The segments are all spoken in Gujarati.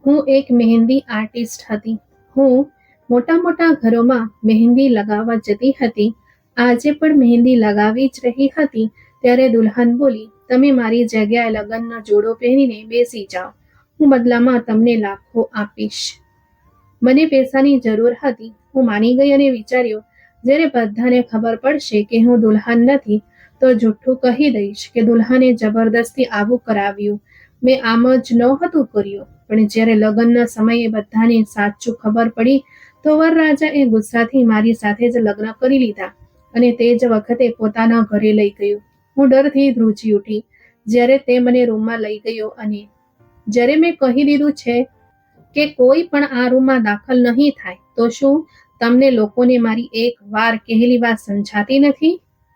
હું એક મહેંદી આર્ટિસ્ટ હતી. હું મોટા મોટા ઘરોમાં મહેંદી લગાવવા જતી હતી. આજે પણ મહેંદી લગાવી જ રહી હતી ત્યારે દુલ્હન બોલી, તમે મારી જગ્યાએ લગ્નનો જોડો પહેરીને બેસી જાઓ. હું બદલામાં તમને લાખો આપીશ. મને પૈસાની જરૂર હતી. હું માની ગઈ અને વિચાર્યું, જ્યારે બધાને ખબર પડશે કે હું દુલ્હન નથી તો જૂઠું કહી દઈશ કે દુલ્હને જબરદસ્તી આવું કરાવ્યું. મેં આમ જ નહોતું કર્યું. પણ જ્યારે લગ્નના સમયે બધાને સાચું ખબર પડી તો વરરાજાએ ગુસ્સાથી મારી સાથે જ લગ્ન કરી લીધા અને તે જ વખતે પોતાના ઘરે લઈ ગયો. હું ડરથી ધ્રુજી ઉઠી જ્યારે તે મને રૂમમાં લઈ ગયો અને જ્યારે મેં કહી દીધું છે કે કોઈ પણ આ રૂમમાં દાખલ નહીં થાય તો શું તમને લોકોને મારી એક વાર કહેલી વાત સમજાતી નથી?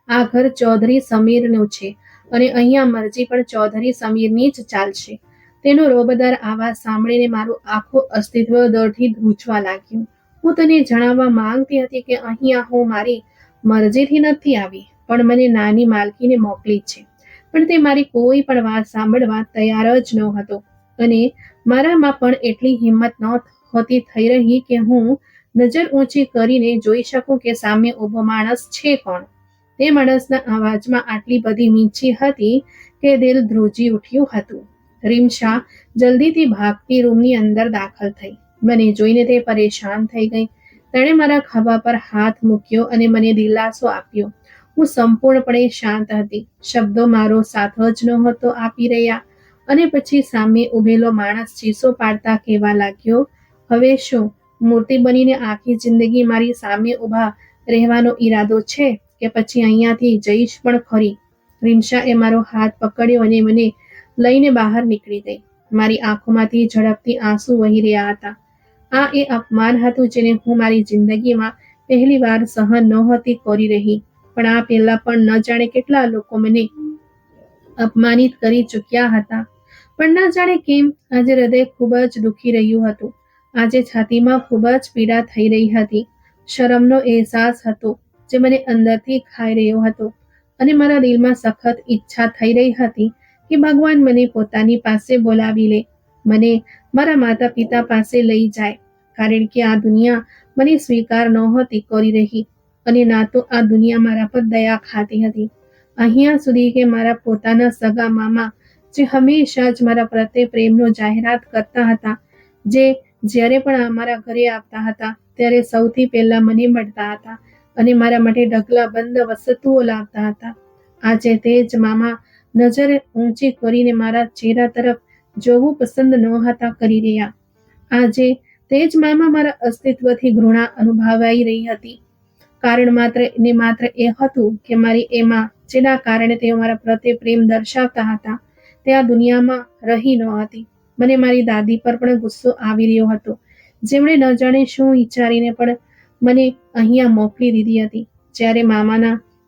આ ઘર ચૌધરી સમીરનું છે અને અહીંયા મરજી પણ ચૌધરી સમીરની જ ચાલશે. તેનો રોબદાર આવાજ સાંભળીને મારું આખું અસ્તિત્વ દરથી ધ્રુજવા લાગ્યું. હું તને જણાવવા માંગતી હતી કે અહીંયા હું મારી મરજીથી નથી આવી, પણ મને નાની માલકીને મોકલી છે. પણ તે મારી કોઈ પણ વાત સાંભળવા તૈયાર જ નહોતો અને મારામાં પણ એટલી હિંમત નહોતી થઈ રહી કે હું નજર ઊંચી કરીને જોઈ શકું કે સામે ઊભો માણસ છે કોણ. તે માણસના અવાજમાં આટલી બધી મીંછી હતી કે દિલ ધ્રુજી ઉઠ્યું હતું. રીમશા જલ્દીથી ભાગતી રૂમની અંદર દાખલ થઈ. મને જોઈને તે પરેશાન થઈ ગઈ. તેણે મારા ખભા પર હાથ મૂક્યો અને મને દિલાસો આપ્યો. હું સંપૂર્ણપણે શાંત હતી. શબ્દો મારો સાથ જ નહોતો આપી રહ્યા અને પછી સામે ઉભેલો માણસ ચીસો પાડતા કહેવા લાગ્યો, હવે શું મૂર્તિ બનીને આખી જિંદગી મારી સામે ઊભા રહેવાનો ઈરાદો છે કે પછી અહીંયાથી જઈશ પણ ખરી? રીમશાએ મારો હાથ પકડ્યો અને મને લઈને બહાર નીકળી ગઈ. મારી આંખોમાંથી ઝડપથી આંસુ વહી રહ્યા હતા. આ એ અપમાન હતું જેને હું મારી જિંદગીમાં પહેલી વાર સહન નહોતી કરી રહી. પણ આ પહેલા પણ ન જાણે કેટલા લોકો મને અપમાનિત કરી ચૂક્યા હતા. પણ ન જાણે કેમ આજે હૃદય ખૂબ જ દુખી રહ્યું હતું. આજે છાતીમાં ખૂબ જ પીડા થઈ રહી હતી. શરમનો અહેસાસ હતો જે મને અંદરથી ખાઈ રહ્યો હતો અને મારા દિલમાં સખત ઈચ્છા થઈ રહી હતી કે ભગવાન મને પોતાની પાસે બોલાવી લે, મને મારા માતા પિતા પાસે લઈ જાય. કારણ કે આ દુનિયા મને સ્વીકાર નહોતી કરી રહી અને ના તો આ દુનિયા મારા પર દયા ખાતી હતી. અહીંયા સુધી કે મારા પોતાના સગા મામા જે હંમેશા જ મારા પ્રત્યે પ્રેમનો જાહેરાત કરતા હતા, જે જ્યારે પણ અમારા ઘરે આવતા હતા ત્યારે સૌથી પહેલા મને મળતા હતા અને મારા માટે ઢગલાબંધ વસ્તુઓ લાવતા હતા, આજે તે જ મામા નજર ઊંચી કરીને મારા ચહેરા તરફ જોવું પસંદ નહોતા કરી રહ્યા. આજે તે જ મામા મારા અસ્તિત્વથી ઘૃણા અનુભવાઈ રહી હતી. કારણ માત્ર ને માત્ર એ હતું કે મારી એમાં જેના કારણે તેઓ મારા પ્રત્યે પ્રેમ દર્શાવતા હતા તે આ દુનિયામાં રહી ન હતી. મને મારી દાદી પર પણ ગુસ્સો આવી રહ્યો હતો, જેમણે ન જાણે શું વિચારીને પણ મને અહીંયા મોકલી દીધી હતી. જ્યારે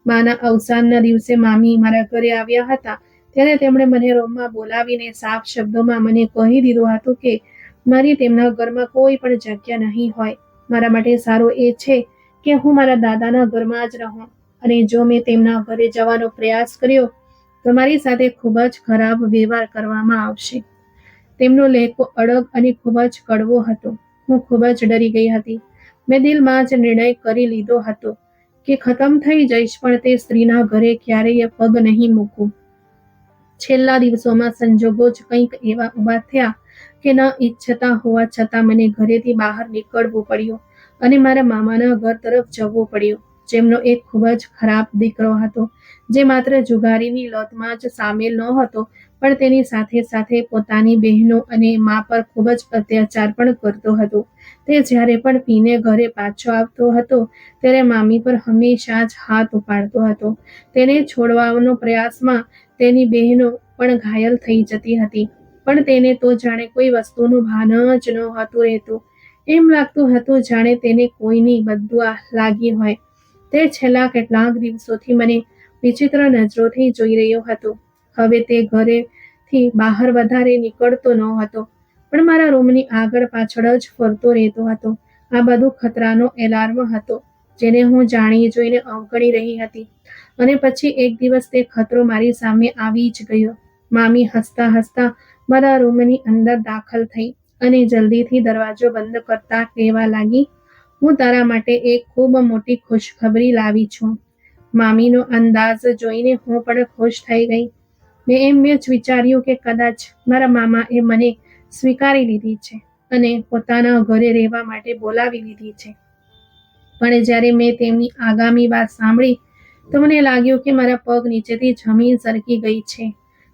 માના અવસાનના દિવસે મામી મારા ઘરે આવ્યા હતા ત્યારે તેમણે મને રૂમમાં બોલાવીને સાફ શબ્દોમાં મને કહી દીધું હતું કે મારી તેમના ઘરમાં કોઈ પણ જગ્યા નહીં હોય. મારા માટે સારું એ છે કે હું મારા દાદાના ઘરમાં જ રહું અને જો મેં તેમના ઘરે જવાનો પ્રયાસ કર્યો તો મારી સાથે ખૂબ જ ખરાબ વ્યવહાર કરવામાં આવશે. તેમનો લહેકો અડગ અને ખૂબ જ કડવો હતો. હું ખૂબ જ ડરી ગઈ હતી. મેં દિલમાં જ નિર્ણય કરી લીધો હતો કે ખતમ થઈ જઈશ પણ તે સ્ત્રીના ઘરે ક્યારેય પગ નહીં મૂકું. છેલ્લા દિવસોમાં સંજોગો જ કંઈક એવા ઊભા થયા કે ન ઈચ્છતા હોવા છતાં મને ઘરેથી બહાર નીકળવું પડ્યું અને મારા મામાના ઘર તરફ જવું પડ્યું, જેમનો એક ખૂબ જ ખરાબ દીકરો હતો જે માત્ર જુગારીની લતમાં જ સામેલ નહોતો પણ તેની સાથે સાથે પોતાની બહેનો અને મા પર ખૂબ જ અત્યાચાર પણ કરતો હતો. તે જ્યારે પણ પીને ઘરે પાછો આવતો હતો ત્યારે મામી પર હંમેશા જ હાથ ઉપાડતો હતો. તેને છોડવાનો પ્રયાસમાં તેની બહેનો પણ ઘાયલ થઈ જતી હતી, પણ તેને તો જાણે કોઈ વસ્તુનું ભાન જ નહોતું રહેતું. એમ લાગતું હતું જાણે તેને કોઈની બદદુઆ લાગી હોય. તે છેલ્લા કેટલાક દિવસોથી મને વિચિત્ર નજરોથી જોઈ રહ્યો હતો. હવે તે ઘરેથી બહાર વધારે નીકળતો નહોતો પણ મારા રૂમની આગળ પાછળ જ ફરતો રહેતો હતો. આ બધું ખતરાનો એલાર્મ હતો જેને હું જાણી જોઈને અવગણી રહી હતી અને પછી એક દિવસ તે ખતરો મારી સામે આવી જ ગયો. મામી હસતા હસતા મારા રૂમની અંદર દાખલ થઈ અને જલ્દીથી દરવાજો બંધ કરતા કહેવા લાગી, હું તારા માટે એક ખૂબ મોટી ખુશખબરી લાવી છું. મામીનો અંદાજ જોઈને હું પણ ખુશ થઈ ગઈ. મેં એમ જ વિચાર્યું કે કદાચ મારા મામાએ મને સ્વીકારી લીધી છે અને પોતાના ઘરે રહેવા માટે બોલાવી લીધી છે. પણ જ્યારે મેં તેમની આગામી વાત સાંભળી તો મને લાગ્યું કે મારા પગ નીચેથી જમીન સરકી ગઈ છે.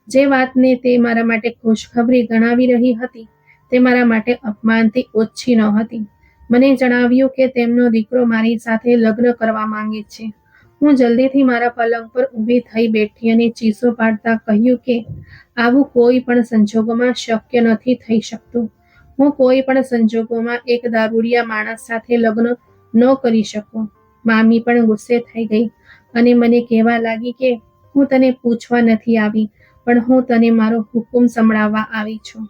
જે વાતને તે મારા માટે ખુશખબરી ગણાવી રહી હતી તે મારા માટે અપમાનથી ઓછી નહોતી. મને જણાવ્યું કે તેમનો દીકરો મારી સાથે લગ્ન કરવા માંગે છે. હું જલ્દીથી મારા પલંગ પર ઊભી થઈ બેઠી અને ચીસો પાડતા કહ્યું કે આવું કોઈ પણ સંજોગોમાં શક્ય નથી થઈ શકતું. હું કોઈ પણ સંજોગોમાં એક દારૂડિયા માણસ સાથે લગ્ન ન કરી શકું. મામી પણ ગુસ્સે થઈ ગઈ અને મને કહેવા લાગી કે હું તને પૂછવા નથી આવી, પણ હું તને મારો હુકુમ સંભળાવવા આવી છું.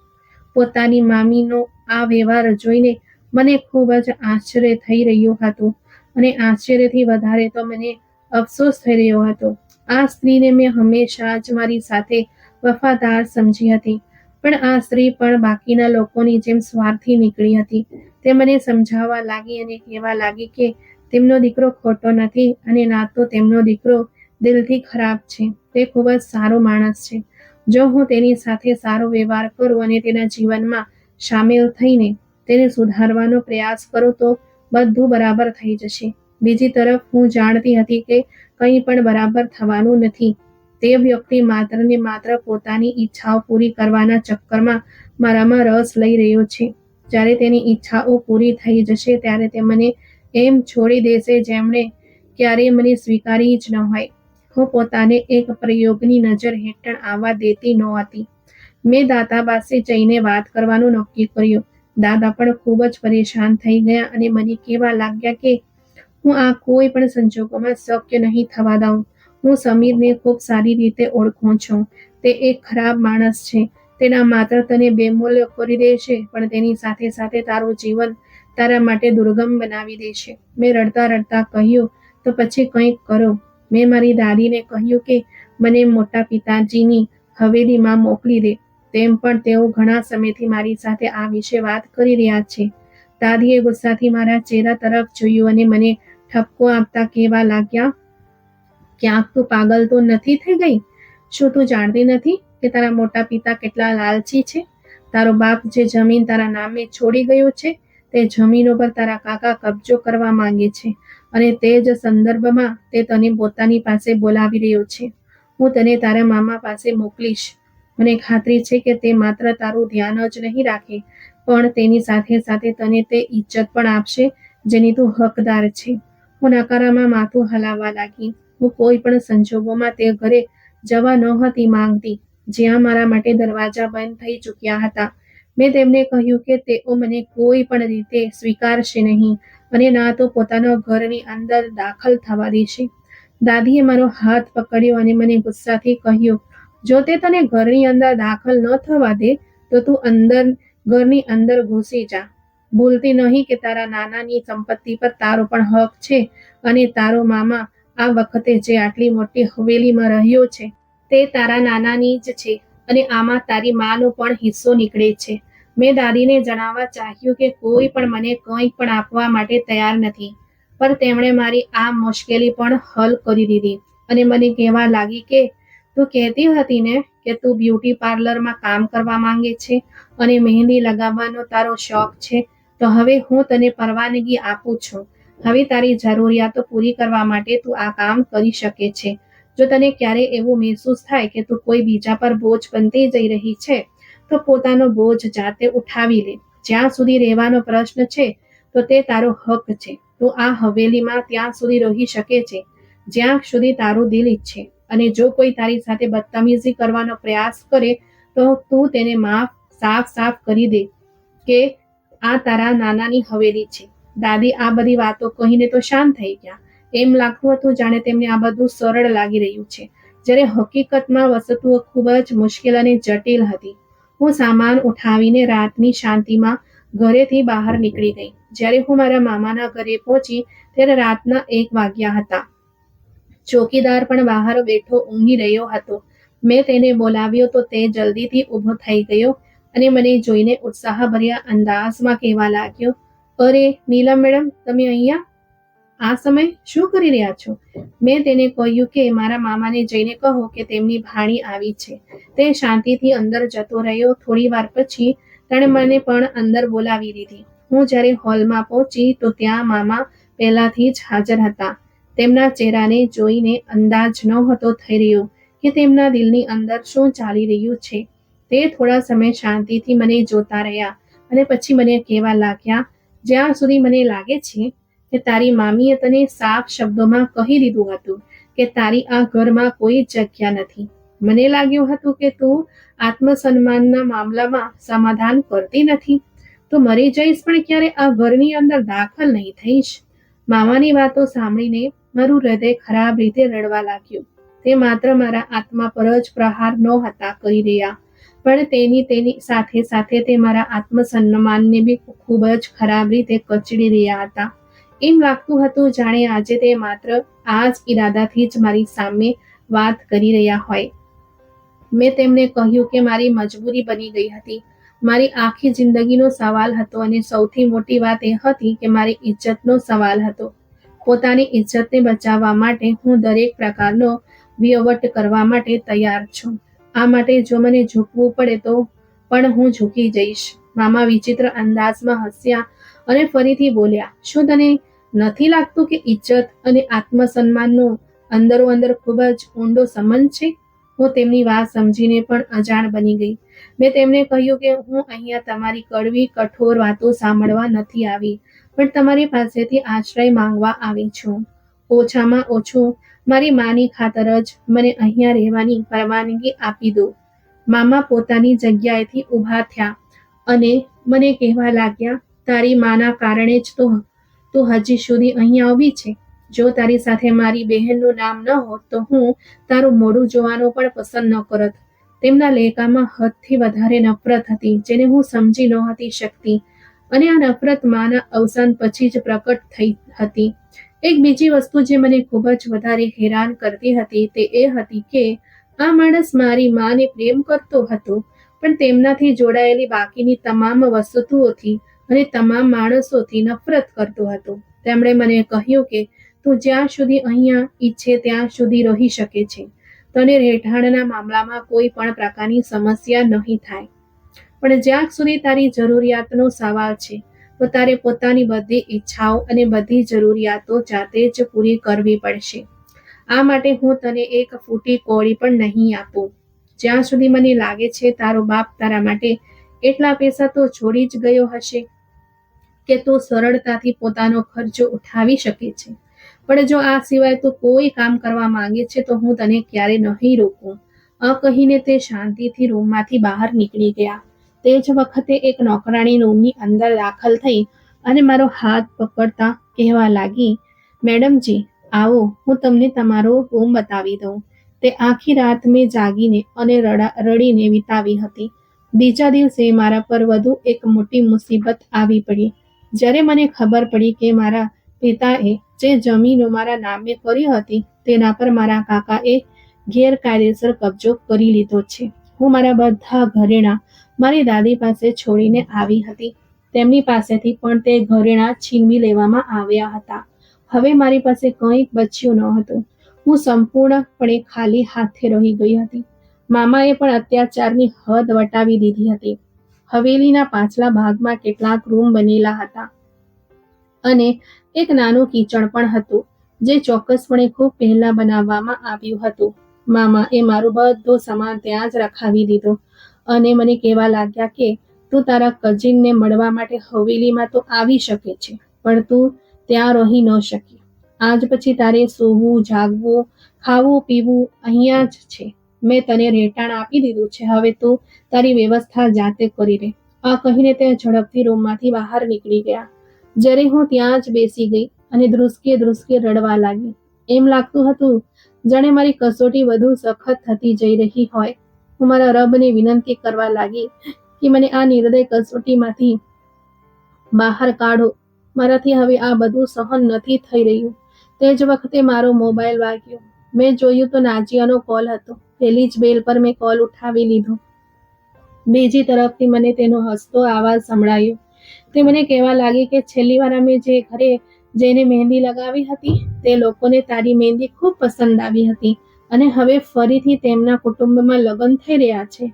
પોતાની મામીનો આ વ્યવહાર જોઈને મને ખૂબ જ આશ્ચર્ય થઈ રહ્યું હતું અને આશ્ચર્યથી વધારે તો મને અફસોસ થઈ રહ્યો હતો. આ સ્ત્રીને મેં હંમેશા જ મારી સાથે વફાદાર સમજી હતી, પણ આ સ્ત્રી પણ બાકીના લોકોની જેમ સ્વાર્થી નીકળી હતી. તે મને સમજાવવા લાગી અને કહેવા લાગી કે તેમનો દીકરો ખોટો નથી અને ના તો તેમનો દીકરો દિલથી ખરાબ છે. તે ખૂબ જ સારો માણસ છે. જો હું તેની સાથે સારો વ્યવહાર કરું અને તેના જીવનમાં સામેલ થઈને તેને સુધારવાનો પ્રયાસ કરું તો બધું બરાબર થઈ જશે. બીજી તરફ હું જાણતી હતી કે કંઈ પણ બરાબર થવાનું નથી. તે વ્યક્તિ માત્ર ને માત્ર પોતાની ઈચ્છાઓ પૂરી કરવાના ચક્કરમાં મારામાં રસ લઈ રહ્યો છે. જ્યારે તેની ઈચ્છાઓ પૂરી થઈ જશે ત્યારે તે મને એમ છોડી દેશે જેમણે ક્યારેય મને સ્વીકારી જ ન હોય. હું પોતાને એક પ્રયોગની નજર હેઠળ આવવા દેતી નહોતી. મેં દાદા પાસે જઈને વાત કરવાનું નક્કી કર્યું. દાદા પણ ખૂબ જ પરેશાન થઈ ગયા અને મને કહેવા લાગ્યા કે હું આ કોઈ પણ સંજોગોમાં શક્ય નહીં થવા દઉં. હું સમીરને ખૂબ સારી રીતે ઓળખું છું. તે એક ખરાબ માણસ છે. તેના માત્ર તને બેમૂલ્ય કરી દેશે, પણ તેની સાથે સાથે તારું જીવન તારા માટે દુર્ગમ બનાવી દેશે. મેં રડતા રડતા કહ્યું, તો પછી કંઈક કરો. મેં મારી દાદીને કહ્યું કે મને મોટા પિતાજીની હવેલીમાં મોકલી દે. તેમ પણ તેઓ ઘણા સમયથી મારી સાથે આ વિશે વાત કરી રહ્યા છે. દાદીએ ગુસ્સાથી મારા ચહેરા તરફ જોયું અને મને ઠપકો આપતા કહેવા લાગ્યા, ક્યાંક તું પાગલ તો નથી થઈ ગઈ? શું તું જાણતી નથી કે તારા મોટા પિતા કેટલા લાલચી છે? તારો બાપ જે જમીન તારા નામે છોડી ગયો છે તે જમીન ઉપર તારા કાકા કબજો કરવા માંગે છે અને તે જ સંદર્ભમાં તે તને પોતાની પાસે બોલાવી રહ્યો છે. હું તને તારા મામા પાસે મોકલીશ. મને ખાતરી છે કે તે માત્ર તારું ધ્યાન જ નહીં રાખે, પણ તેની સાથે સાથે તને તે ઇજ્જત પણ આપશે જેની તું હકદાર છે. હું નકારામાં માથું હલાવવા લાગી. હું કોઈ પણ સંજોગોમાં તે ઘરે જવા નહોતી માંગતી જ્યાં મારા માટે દરવાજા બંધ થઈ ચૂક્યા હતા. મેં તેમને કહ્યું કે તેઓ મને કોઈ પણ રીતે સ્વીકારશે નહીં અને ના તો પોતાના ઘરની અંદર દાખલ થવા દેશે. દાદીએ મારો હાથ પકડ્યો અને મને ગુસ્સાથી કહ્યું, જો તે તને ઘરની અંદર દાખલ ન થવા દે તો તું ઘરની અંદર ઘૂસી જા. ભૂલતી નહીં કે તારા નાનાની સંપત્તિ પર તારો પણ હક છે અને તારો મામા આ વખતે જે આટલી મોટી હવેલીમાં રહ્યો છે તે તારા નાનાની જ છે અને આમાં તારી માનો પણ હિસ્સો નીકળે છે. મેં દાદીને જણાવવા ચાહ્યું કે કોઈ પણ મને કંઈ પણ આપવા માટે તૈયાર નથી, પણ તેમણે મારી આ મુશ્કેલી પણ હલ કરી દીધી અને મને કહેવા લાગી કે તું કહેતી હતી ને કે તું બ્યુટી પાર્લરમાં કામ કરવા માંગે છે અને મહેંદી લગાવવાનો તારો શોખ છે, તો હવે હું તને પરવાનગી આપું છું. હવે તારી જરૂરિયાતો પૂરી કરવા માટે તું આ કામ કરી શકે છે. જો તને ક્યારેય એવું મહેસૂસ થાય કે તું કોઈ બીજા પર બોજ બનતી જઈ રહી છે તો પોતાનો બોજ જાતે ઉઠાવી લે. જ્યાં સુધી રહેવાનો પ્રશ્ન છે તો તે તારો હક છે. તું આ હવેલીમાં ત્યાં સુધી રહી શકે છે જ્યાં સુધી તારું દિલ ઈચ્છે, અને જો કોઈ તારી સાથે બદતમીઝી કરવાનો પ્રયાસ કરે તો તું તેને સાફ કરી દે કે આ તારા નાનાની હવેલી છે. દાદી આ બધી વાતો કહીને તો શાંત થઈ ગયા. એમ લાગતું હતું જાણે તેમને આ બધું સરળ લાગી રહ્યું છે, જ્યારે હકીકતમાં વસ્તુઓ ખૂબ જ મુશ્કેલ અને જટિલ હતી. હું સામાન ઉઠાવીને રાતની શાંતિમાં ઘરેથી બહાર નીકળી ગઈ. જ્યારે હું મારા મામાના ઘરે પહોંચી ત્યારે રાતના 1 વાગ્યા હતા. ચોકીદાર પણ બહાર બેઠો ઊંઘી રહ્યો હતો. મેં તેને બોલાવ્યો તો તે જલ્દીથી ઊભો થઈ ગયો અને મને જોઈને ઉત્સાહભર્યા અંદાજમાં કહેવા લાગ્યો, અરે નીલમ મેડમ, તમે અહીંયા આ સમય શું કરી રહ્યા છો? મેં તેને કહ્યું કે મારા મામાને જઈને કહો કે તેમની ભાણી આવી છે. તે શાંતિથી અંદર જતો રહ્યો. થોડી વાર પછી તેણે મને પણ અંદર બોલાવી લીધી. હું જ્યારે હોલમાં પહોંચી તો ત્યાં મામા પહેલાથી જ હાજર હતા. તેમના ચહેરાને જોઈને અંદાજ નહોતો થઈ રહ્યો કે તેમના દિલની અંદર શું ચાલી રહ્યું છે. તે થોડા સમય શાંતિથી મને જોતા રહ્યા અને પછી મને કહેવા લાગ્યા, જ્યાં સુધી મને લાગે છે કે તારી મામીએ તને સાફ શબ્દોમાં કહી દીધું હતું કે તારી આ ઘરમાં કોઈ જગ્યા નથી. મને લાગ્યું હતું કે તું આત્મસન્માનના મામલામાં સમાધાન કરતી નથી. તું મરી જઈશ પણ ક્યારે આ ઘરની અંદર દાખલ નહીં થઈશ. મામાની વાતો સાંભળીને મારું હૃદય ખરાબ રીતે રડવા લાગ્યું. તે માત્ર મારા આત્મા પર જ પ્રહાર નહોતા કરી રહ્યા, પણ તેની સાથે સાથે તે મારા આત્મસન્માનને બી ખૂબ જ ખરાબ રીતે કચડી રહ્યા હતા. એમ લાગતું હતું જાણે આજે તે માત્ર આ જ ઈરાદાથી જ મારી સામે વાત કરી રહ્યા હોય. મેં તેમને કહ્યું કે મારી મજબૂરી બની ગઈ હતી. મારી આખી જિંદગીનો સવાલ હતો અને સૌથી મોટી વાત એ હતી કે મારી ઇજ્જતનો સવાલ હતો. પોતાની ઇજ્જતને બચાવવા માટે હું દરેક પ્રકારનો વહીવટ કરવા માટે તૈયાર છું. આ માટે જો મને ઝૂકવું પડે તો પણ હું ઝૂકી જઈશ. મામા વિચિત્ર અંદાજમાં હસ્યા અને ફરીથી બોલ્યા, શું તને નથી લાગતું કે ઇજ્જત અને આત્મસન્માનનો અંદરો અંદર ખૂબ જ ઊંડો સંબંધ છે? હું તેમની વાત સમજીને પણ અજાણ બની ગઈ. મેં તેમને કહ્યું કે હું અહીંયા તમારી કડવી કઠોર વાતો સાંભળવા નથી આવી, પણ તમારી પાસેથી આશ્રય માંગવા આવી છું. ઓછામાં ઓછું મારી માની ખાતર જ મને અહીંયા રહેવાની પરવાનગી આપી દો. મામા પોતાની જગ્યાએથી ઊભા થયા અને મને કહેવા લાગ્યા, તારી માના કારણે જ તો તું હજી સુધી અહીંયા આવી છે. જો તારી સાથે મારી બહેનનું નામ ન હોત તો હું તારું મોઢું જોવાનું પણ પસંદ ન કરત. તેમના લહેકામાં હદથી વધારે નફરત હતી, જેને હું સમજી નહોતી શકતી, અને આ નફરત માના અવસાન પછી જ પ્રકટ થઈ હતી. એક બીજી વસ્તુ જે મને ખૂબ જ વધારે હેરાન કરતી હતી તે એ હતી કે આ માણસ મારી માને પ્રેમ કરતો હતો, પણ તેમનાથી જોડાયેલી બાકીની તમામ વસ્તુઓથી અને તમામ માણસોથી નફરત કરતો હતો. તેમણે મને કહ્યું કે તું જ્યાં સુધી અહીંયા ઈચ્છે ત્યાં સુધી રહી શકે છે. તને રહેઠાણના મામલામાં કોઈ પણ પ્રકારની સમસ્યા નહીં થાય, પણ જ્યાં સુધી તારી જરૂરિયાતનો સવાલ છે તો તારે પોતાની બધી ઈચ્છાઓ અને બધી જરૂરિયાતો જાતે જ પૂરી કરવી પડશે. આ માટે હું તને એક ફૂટી કોળી પણ નહીં આપું. જ્યાં સુધી મને લાગે છે તારો બાપ તારા માટે એટલા પૈસા તો છોડી જ ગયો હશે કે તું સરળતાથી પોતાનો ખર્ચો ઉઠાવી શકે છે. પણ જો આ સિવાય તું કોઈ કામ કરવા માંગે છે તો હું તને ક્યારે નહીં રોકું. આ કહીને તે શાંતિથી રૂમમાંથી બહાર નીકળી ગયા. તે જ વખતે એક નોકરાણી રૂમની અંદર દાખલ થઈ અને મારો હાથ પકડતા કહેવા લાગી, મેડમજી આવો, હું તમને તમારો રૂમ બતાવી દઉં. તે આખી રાત મેં જાગીને અને રડીને વિતાવી હતી. બીજા દિવસે મારા પર વધુ એક મોટી મુસીબત આવી પડી. જ્યારે મને ખબર પડી કે મારા પિતાએ જે જમીનો મારા નામે કરી હતી તેના પર મારા કાકાએ ગેરકાયદેસર કબજો કરી લીધો છે. હું મારા બધા ઘરેણાં મારી દાદી પાસે છોડીને આવી હતી. તેમની પાસેથી પણ તે ઘરેણાં છીનવી લેવામાં આવ્યા હતા. હવે મારી પાસે કંઈ બચ્યું ન હતું. હું સંપૂર્ણપણે ખાલી હાથે રહી ગઈ હતી. મામાએ પણ અત્યાચારની હદ વટાવી દીધી હતી. હવેલીના પાછલા ભાગમાં કેટલાક રૂમ બનેલા હતા અને એક નાનું કિચન પણ હતું, જે ચોક્કસપણે ખૂબ પહેલા બનાવવામાં આવ્યું હતું. મામાએ મારું બધો સામાન ત્યાં જ રખાવી દીધો અને મને કહેવા લાગ્યા કે તું તારા કઝિનને મળવા માટે હવેલીમાં તો આવી શકે છે, પણ તું ત્યાં રહી ન શકી. આજ પછી તારે સૂવું, જાગવું, ખાવું પીવું અહીંયા જ છે. મેં તને રહેઠાણ આપી દીધું છે, હવે તું તારી વ્યવસ્થા જાતે કરી લે. આ કહીને તે ઝડપથી રૂમમાંથી બહાર નીકળી ગયા. જ્યારે હું ત્યાં જ બેસી ગઈ અને ધ્રુસકે ધ્રુસકે રડવા લાગી. એમ લાગતું હતું જાણે મારી કસોટી વધુ સખત થતી જઈ રહી હોય. હું મારા રબને વિનંતી કરવા લાગી કે મને આ નિર્દય કસોટીમાંથી બહાર કાઢો. મારાથી હવે આ બધું સહન નથી થઈ રહ્યું. તે જ વખતે મારો મોબાઈલ વાગ્યો. મેં જોયું તો નાજિયાનો કોલ હતો. પહેલી જ બેલ પર મેં કોલ ઉઠાવી લીધો. બીજી તરફથી મને તેનો હસતો અવાજ સંભળાયો. તે મને કહેવા લાગી કે છેલ્લી વાર અમે જે ઘરે જઈને મહેંદી લગાવી હતી તે લોકોને તારી મહેંદી ખૂબ પસંદ આવી હતી અને હવે ફરીથી તેમના કુટુંબમાં લગ્ન થઈ રહ્યા છે.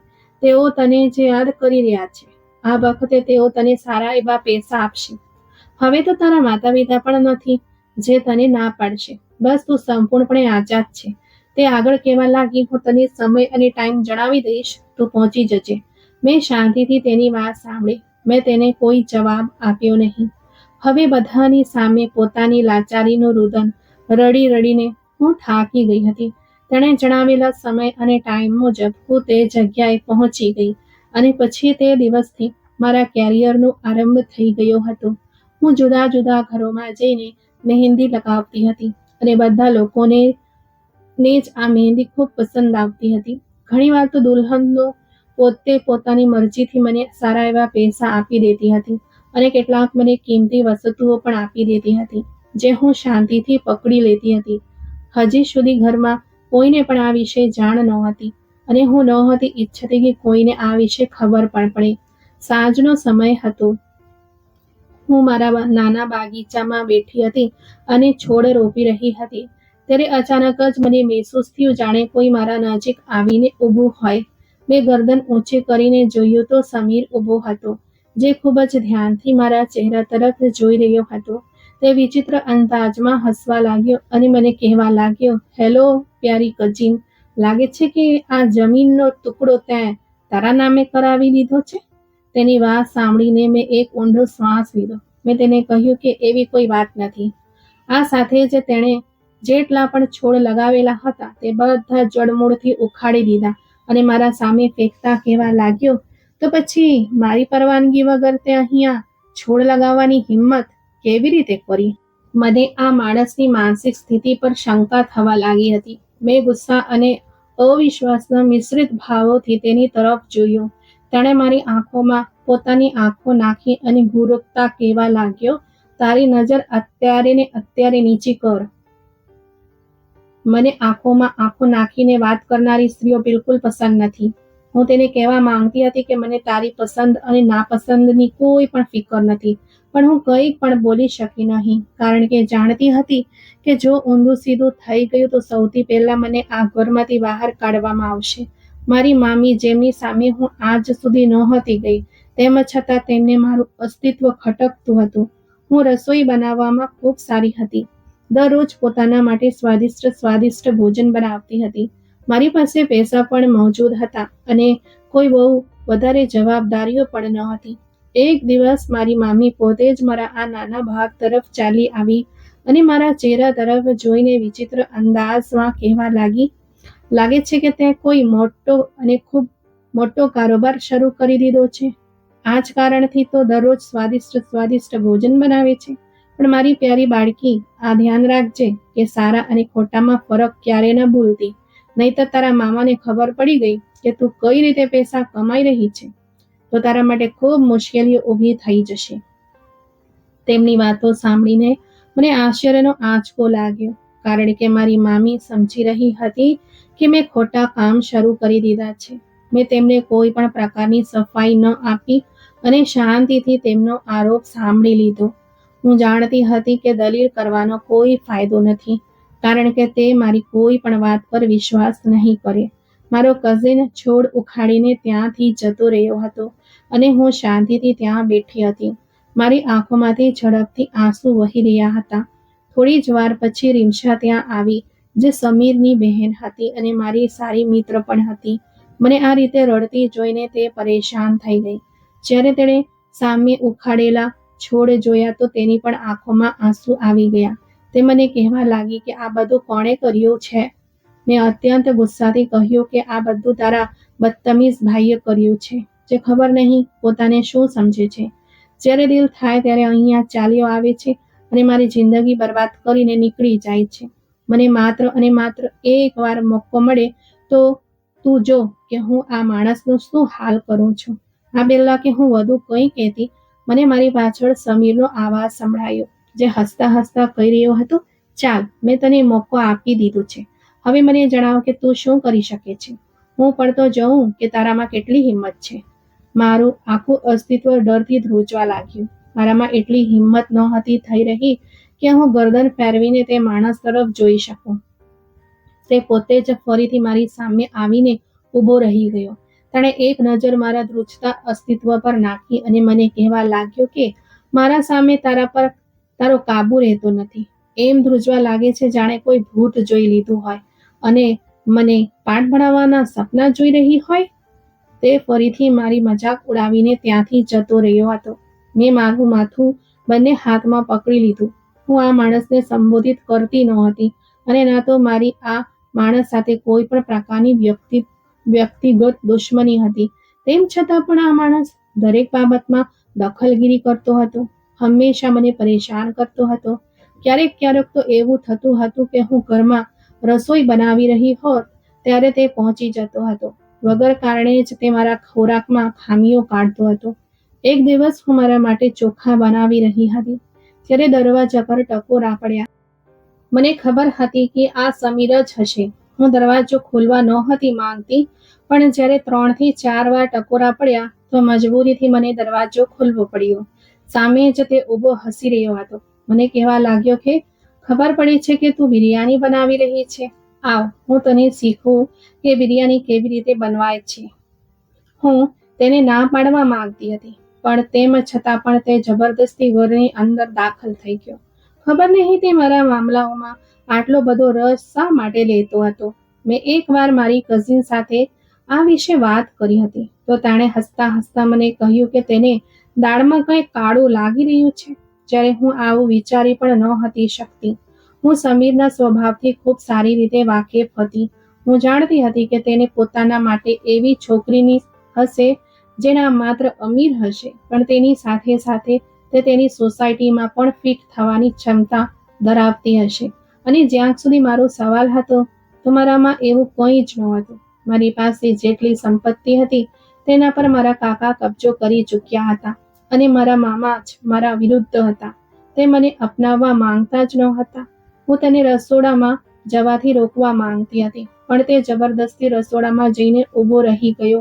તેઓ તને જે યાદ કરી રહ્યા છે. આ વખતે તેઓ તને સારા એવા પૈસા આપશે. હવે તો તારા માતા પિતા પણ નથી જે તને ના પાડશે. બસ તું સંપૂર્ણપણે આઝાદ છે. તે આગળ કહેવા લાગી, હું તને સમય અને ટાઈમ જણાવી દઈશ, તું પહોંચી જજે. મેં શાંતિથી તેની વાત સાંભળી. મેં તેને કોઈ જવાબ આપ્યો નહીં. હવે બધાની સામે પોતાની લાચારીનું રુદન રડી રડીને હું થાકી ગઈ હતી. તેણે જણાવેલા સમય અને ટાઈમ મુજબ હું તે જગ્યાએ પહોંચી ગઈ અને પછી તે દિવસથી મારા કેરિયરનો આરંભ થઈ ગયો હતો. હું જુદા જુદા ઘરોમાં જઈને મહેંદી લગાવતી હતી અને બધા લોકોને જ આ મહેંદી ખૂબ પસંદ આવતી હતી. ઘણીવાર તો દુલ્હનનો પોતે પોતાની મરજીથી મને સારા એવા પૈસા આપી દેતી હતી અને કેટલાક મને કિંમતી વસ્તુઓ પણ આપી દેતી હતી જે હું શાંતિથી પકડી લેતી હતી. હજી સુધી ઘરમાં કોઈને પણ આ વિશે જાણ નહોતી અને હું નહોતી ઈચ્છતી કે કોઈને આ વિશે ખબર પણ પડે. સાંજનો સમય હતો. હું મારા નાના બગીચામાં બેઠી હતી અને છોડ રોપી રહી હતી. ત્યારે અચાનક જ મને મહેસૂસ થયું જાણે કોઈ મારા નજીક આવીને ઊભું હોય. મેં ગરદન ઊંચી કરીને જોયું તો સમીર ઊભો હતો, જે ખૂબ જ ધ્યાનથી મારા ચહેરા તરફ જોઈ રહ્યો હતો. તે વિચિત્ર અંદાજમાં હસવા લાગ્યો અને મને કહેવા લાગ્યો, હેલો પ્યારી કજીન, લાગે છે કે આ જમીનનો ટુકડો તે તારા નામે કરાવી લીધો છે. તેની વાત સાંભળીને મેં એક ઊંડો શ્વાસ લીધો. મેં તેને કહ્યું કે એવી કોઈ વાત નથી. આ સાથે જ તેણે જેટલા પણ છોડ લગાવેલા હતા તે બધા જડમૂળથી ઉખાડી દીધા અને મારા સામે ફેંકતા કહેવા લાગ્યો, તો પછી મારી પરવાનગી વગર તે અહીંયા છોડ લગાવવાની હિંમત કેવી રીતે કરી? મને આ માણસની માનસિક સ્થિતિ પર શંકા થવા લાગી હતી. મેં ગુસ્સા અને અવિશ્વાસના મિશ્રિત ભાવોથી તેની તરફ જોયું. તેણે મારી આંખોમાં પોતાની આંખો નાખી અને ઘુરકતા કહેવા લાગ્યો, તારી નજર અત્યારે ને અત્યારે નીચી કર. મને આંખોમાં આંખો નાખીને વાત કરનારી સ્ત્રીઓ બિલકુલ પસંદ નથી. હું તેને કહેવા માંગતી હતી કે મને તારી પસંદ અને નાપસંદની કોઈ પણ ફિકર નથી, પણ હું કંઈ પણ બોલી શકી નહીં, કારણ કે જાણતી હતી કે જો ઊંધું સીધું થઈ ગયું તો સૌથી પહેલા મને આ ઘરમાંથી બહાર કાઢવામાં આવશે. મારી મામી, જેમની સામે હું આજ સુધી નહોતી ગઈ, તેમ છતાં તેમને મારું અસ્તિત્વ ખટકતું હતું. હું રસોઈ બનાવવામાં ખૂબ સારી હતી. દરરોજ પોતાના માટે સ્વાદિષ્ટ ભોજન બનાવતી હતી. મારી પાસે પૈસા પણ મોજૂદ હતા અને કોઈ બહુ વધારે જવાબદારીઓ પણ નહોતી. એક દિવસ મારી મામી પોતે જ મારા આ નાના ભાગ તરફ ચાલી આવી અને મારા ચહેરા તરફ જોઈને વિચિત્ર અંદાજમાં કહેવા લાગી, લાગે છે કે તે કોઈ મોટો અને ખૂબ મોટો કારોબાર શરૂ કરી દીધો છે. આ જ કારણથી તો દરરોજ સ્વાદિષ્ટ ભોજન બનાવે છે. પણ મારી પ્યારી બાળકી, આ ધ્યાન રાખજે કે સારા અને ખોટામાં ફરક ક્યારે ન ભૂલતી, નહીંતર તારા મામાને ખબર પડી ગઈ કે તું કઈ રીતે પૈસા કમાઈ રહી છે તો તારા માટે ખૂબ મુશ્કેલીઓ ઊભી થઈ જશે. તેમની વાતો સાંભળીને મને આશ્ચર્યનો આંચકો લાગ્યો, કારણ કે મારી મામી સમજી રહી હતી કે મેં ખોટા કામ શરૂ કરી દીધા છે. મેં તેમને કોઈ પણ પ્રકારની સફાઈ ન આપી અને શાંતિથી તેમનો આરોપ સાંભળી લીધો. હું જાણતી હતી કે દલીલ કરવાનો કોઈ ફાયદો નથી, કારણ કે તે મારી કોઈ પણ વાત પર વિશ્વાસ નહીં કરે. મારો કઝિન છોડ ઉખાડીને ત્યાંથી જતો રહ્યો હતો અને હું શાંતિથી ત્યાં બેઠી હતી. મારી આંખોમાંથી ઝડપથી આંસુ વહી રહ્યા હતા. થોડી જ વાર પછી રીમશા ત્યાં આવી, જે સમીરની બહેન હતી અને મારી સારી મિત્ર પણ હતી. મને આ રીતે રડતી જોઈને તે પરેશાન થઈ ગઈ. જ્યારે તેણે સામે ઉખાડેલા છોડ જોયા તો તેની પણ આંખોમાં આંસુ આવી ગયા. તે મને કહેવા લાગી કે આ બધું કોણે કર્યું છે? મેં અત્યંત ગુસ્સાથી કહ્યું કે આ બધું તારા બદતમીઝ ભાઈએ કર્યું છે, જે ખબર નહીં પોતાને શું સમજે છે. જ્યારે દિલ થાય ત્યારે અહીંયા ચાલ્યો આવે છે અને મારી જિંદગી બરબાદ કરીને નીકળી જાય છે. મને માત્ર અને માત્ર એક વાર મોકો મળે તો તું જો કે હું આ માણસનું શું હાલ કરું છું. આ પહેલા કે હું વધુ કંઈ કહેતી, મને મારી પાછળ સમીરનો અવાજ સંભળાયો, જે હસતા હસતા કહી રહ્યો હતો, ચાલ, મેં તને મોકો આપી દીધો છે. હવે મને જણાવ કે તું શું કરી શકે છે. હું પણ તો જોઉં કે તારામાં કેટલી હિંમત છે. મારું આખું અસ્તિત્વ ડરથી ધ્રુજવા લાગ્યું. મારામાં એટલી હિંમત નહોતી થઈ રહી કે હું ગરદન ફેરવીને તે માણસ તરફ જોઈ શકું. તે પોતે જ ફરીથી મારી સામે આવીને ઊભો રહી ગયો. તેણે એક નજર મારા ધ્રુજતા અસ્તિત્વ પર નાખી અને મને કહેવા લાગ્યો કે મારા સામે તારા પર તારો કાબુ રહેતો નથી. એમ ધ્રુજવા લાગે છે જાણે કોઈ ભૂત જોઈ લીધું હોય અને મને પાઠ ભણાવવાના સપના જોઈ રહી હોય. તે ફરીથી મારી મજાક ઉડાવીને ત્યાંથી જતો રહ્યો હતો. મેં મારું માથું બંને હાથમાં પકડી લીધું. હું આ માણસને સંબોધિત કરતી નહોતી અને ના તો મારી આ માણસ સાથે કોઈ પણ પ્રકારની વ્યક્તિગત દુશ્મની હતી. તેમ છતાં પણ આ માણસ દરેક બાબતમાં દખલગીરી કરતો હતો. હંમેશા મને પરેશાન કરતો હતો. ક્યારેક તો એવું થતું હતું કે હું ઘરમાં રસોઈ બનાવી રહી હોત ત્યારે તે પહોંચી જતો હતો. વગર કારણે જ તે મારા ખોરાકમાં ખામીઓ કાઢતો હતો. એક દિવસ હું મારા માટે ચોખા બનાવી રહી હતી ત્યારે દરવાજા પર ટકોરા પડ્યા. મને ખબર હતી કે આ સમીર જ હશે. હું દરવાજો ખોલવા નહોતી માંગતી, પણ જ્યારે 3 થી 4 વાર ટકોરા પડ્યા તો મજબૂરીથી મને દરવાજો ખોલવો પડ્યો. સામે જ તે ઊભો હસી રહ્યો હતો. મને કહેવા લાગ્યો કે ખબર પડી છે કે તું બિરયાની બનાવી રહી છે. આવ, હું તને શીખવું કે બિરયાની કેવી રીતે બનવાય છે. હું તેને ના પાડવા માંગતી હતી, પણ તેમ છતાં પણ તે જબરદસ્તી ઘરની અંદર દાખલ થઈ ગયો. ખબર નહીં તે મારા મામલાઓમાં આટલો બધો રસ શા માટે લેતો હતો. મેં એકવાર મારી કઝિન સાથે આ વિશે વાત કરી હતી તો તેણે હસતા હસતા મને કહ્યું કે તેને દાળમાં કંઈ કાળું લાગી રહ્યું છે. જ્યારે હું આવું વિચારી પણ નહોતી શકતી. હું સમીરના સ્વભાવથી ખૂબ સારી રીતે વાકેફ હતી. હું જાણતી હતી કે તેને પોતાના માટે એવી છોકરીની હશે જેના માત્ર અમીર હશે, પણ તેની સાથે સાથે તે તેની સોસાયટીમાં પણ ફિટ થવાની ક્ષમતા ધરાવતી હશે. અને જ્યાં સુધી મારો સવાલ હતો તો મારામાં એવું કંઈ જ નહોતું. મારી પાસે જેટલી સંપત્તિ હતી તેના પર મારા કાકા કબજો કરી ચૂક્યા હતા અને મારા મામા જ મારા વિરુદ્ધ હતા. તે મને અપનાવવા માંગતા જ નહોતા. હું તેને રસોડામાં જવાથી રોકવા માંગતી હતી, પણ તે જબરદસ્તી રસોડામાં જઈને ઊભો રહી ગયો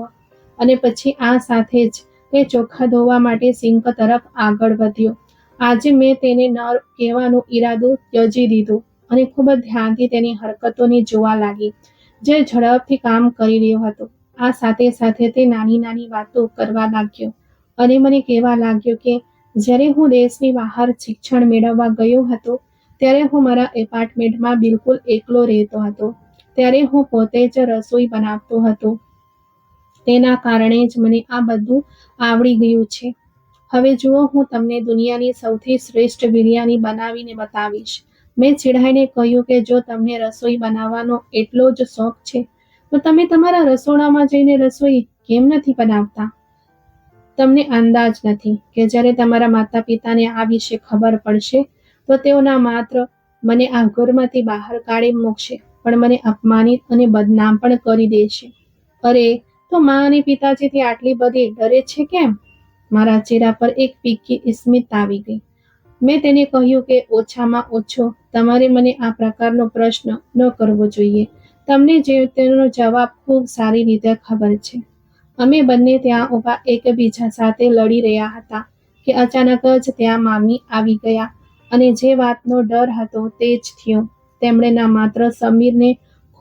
અને પછી આ સાથે જ તે ચોખા ધોવા માટે સિંક તરફ આગળ વધ્યો. આજે મેં તેને ન કહેવાનો ઈરાદો ત્યજી દીધો અને ખૂબ જ ધ્યાનથી તેની હરકતોને જોવા લાગી, જે ઝડપથી કામ કરી રહ્યો હતો. આ સાથે સાથે તે નાની નાની વાતો કરવા લાગ્યો અને મને કહેવા લાગ્યો કે જ્યારે હું દેશની બહાર શિક્ષણ મેળવવા ગયો હતો ત્યારે હું મારા એપાર્ટમેન્ટમાં બિલકુલ એકલો રહેતો હતો. ત્યારે હું પોતે જ રસોઈ બનાવતો હતો. તેના કારણે જ મને આ બધું આવડી ગયું છે. હવે જુઓ, હું તમને દુનિયાની સૌથી શ્રેષ્ઠ બિરયાની બનાવીને બતાવીશ. મેં ચીડાઈને કહ્યું કે જો તમને રસોઈ બનાવવાનો એટલો જ શોખ છે તો તમે તમારા રસોડામાં જઈને રસોઈ કેમ નથી બનાવતા? તમને અંદાજ નથી કે જ્યારે તમારા માતા પિતાને આ વિશે ખબર પડશે તો તેઓ ના માત્ર મને આ ઘરમાંથી બહાર કાઢી મૂકશે, પણ મને અપમાનિત અને બદનામ પણ કરી દેશે. અરે, તો મા અને પિતાજીથી આટલી બધી ડરે છે કેમ? મારા ચહેરા પર એક ફીકી સ્મિત આવી ગઈ. મેં તેને કહ્યું કે ઓછામાં ઓછો તમારે મને આ પ્રકારનો પ્રશ્ન ન કરવો જોઈએ. તમને તેનો જવાબ ખૂબ સારી રીતે ખબર છે. અમે બંને ત્યાં ઊભા એકબીજા સાથે લડી રહ્યા હતા કે અચાનક જ ત્યાં મામી આવી ગયા અને જે વાતનો ડર હતો તે જ થયું. તેમણે ના માત્ર સમીરને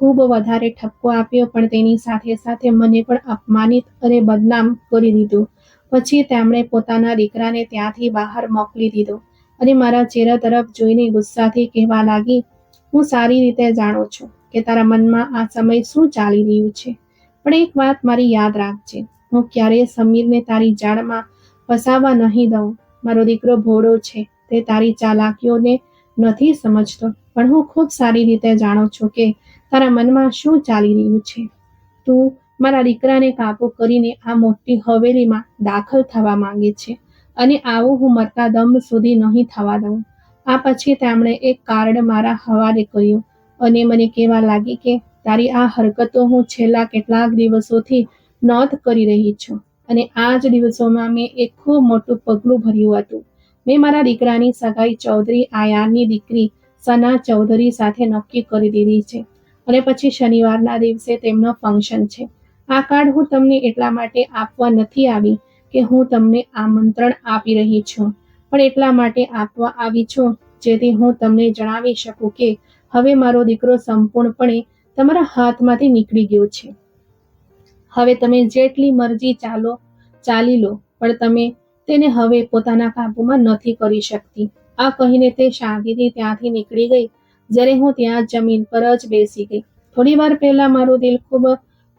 ખૂબ વધારે ઠપકો આપ્યો, પણ તેની સાથે સાથે મને પણ અપમાનિત અને બદનામ કરી દીધું. પછી તેમણે પોતાના દીકરાને ત્યાંથી બહાર મોકલી દીધો અને મારા ચહેરા તરફ જોઈને ગુસ્સાથી કહેવા લાગી, હું સારી રીતે જાણું છું કે તારા મનમાં આ સમય શું ચાલી રહ્યું છે, પણ એક વાત મારી યાદ રાખજે, હું ક્યારેય સમીરને તારી જાળમાં ફસાવા નહીં દઉં. મારો દીકરો ભોળો છે, તે તારી ચાલાકીઓને નથી સમજતો, પણ હું ખૂબ સારી રીતે જાણું છું કે તારા મનમાં શું ચાલી રહ્યું છે. તું મારા દીકરાને કાબુ કરીને આ મોટી હવેલીમાં દાખલ થવા માંગે છે અને આવું હું મરતા દમ સુધી નહીં થવા દઉં. આ પછી તેમણે એક કાર્ડ મારા હવાલે કર્યું અને મને કહેવા લાગી કે તારી આ હરકતો હું છેલ્લા કેટલાક દિવસોથી નોંધ કરી રહી છું અને આ જ દિવસોમાં મેં એક ખૂબ મોટું પગલું ભર્યું હતું. મેં મારા દીકરાની સગાઈ ચૌધરી આયાનની દીકરી સના ચૌધરી સાથે નક્કી કરી દીધી છે અને પછી શનિવારના દિવસે તેમનો ફંક્શન છે. આ કાર્ડ હું તમને એટલા માટે આપવા નથી આવી કે હું તમને આમંત્રણ આપી રહી છું, પણ એટલા માટે આપવા આવી છું જેથી હું તમને જણાવી શકું કે હવે મારો દીકરો સંપૂર્ણપણે તમારા હાથમાંથી નીકળી ગયો છે. હવે તમે જેટલી મરજી ચાલી લો, પણ તમે તેને હવે પોતાના કાબૂમાં નથી કરી શકતી. આ કહીને તે શાંતિથી ત્યાંથી નીકળી ગઈ. જ્યારે હું ત્યાં જમીન પર જ બેસી ગઈ. થોડી વાર પહેલા મારું દિલ ખૂબ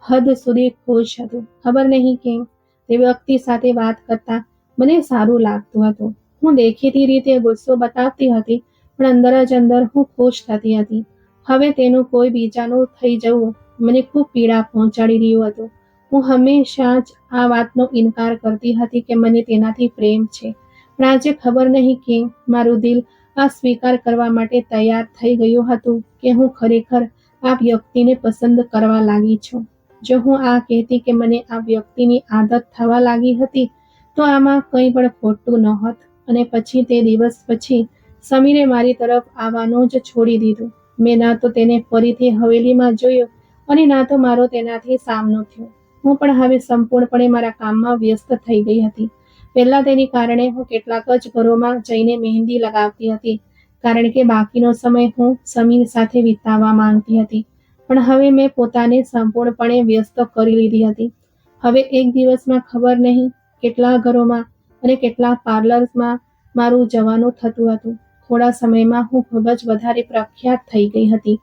હદ સુધી ખુશ હતું. ખબર નહીં કેમ તે વ્યક્તિ સાથે વાત કરતા મને સારું લાગતું હતું. હું દેખીતી રીતે ગુસ્સો બતાવતી હતી, પણ અંદર જ અંદર હું ખુશ થતી હતી. હવે તેનું કોઈ બીજાનું થઈ જવું મને ખૂબ પીડા પહોંચાડી રહ્યું હતું. હું હંમેશા જ આ વાતનો ઇનકાર કરતી હતી કે મને તેનાથી પ્રેમ છે, પણ આજે ખબર નહીં કેમ મારું દિલ આ સ્વીકાર કરવા માટે તૈયાર થઈ ગયું હતું કે હું ખરેખર આ વ્યક્તિને પસંદ કરવા લાગી છું. જો હું આ કહેતી કે મને આ વ્યક્તિની આદત થવા લાગી હતી, તો આમાં કંઈ પણ ખોટું નહોત. અને પછી તે દિવસ પછી સમીરે મારી તરફ આવવાનું જ છોડી દીધું. મેં ના તો તેને ફરીથી હવેલીમાં જોયો અને ના તો મારો તેનાથી સામનો થયો. હું પણ હવે સંપૂર્ણપણે મારા કામમાં વ્યસ્ત થઈ ગઈ હતી. પહેલા તેની કારણે હું કેટલાક જ ઘરોમાં જઈને મહેંદી લગાવતી હતી, કારણ કે બાકીનો સમય હું સમીર સાથે વિતાવવા માંગતી હતી. પણ હવે મેં પોતાને સંપૂર્ણપણે વ્યસ્ત કરી લીધી હતી. હવે એક દિવસમાં ખબર નહીં કેટલા ઘરોમાં અને કેટલા પાર્લર્સમાં મારું જવાનું થતું હતું. થોડા સમયમાં હું ખૂબ જ વધારે પ્રખ્યાત થઈ ગઈ હતી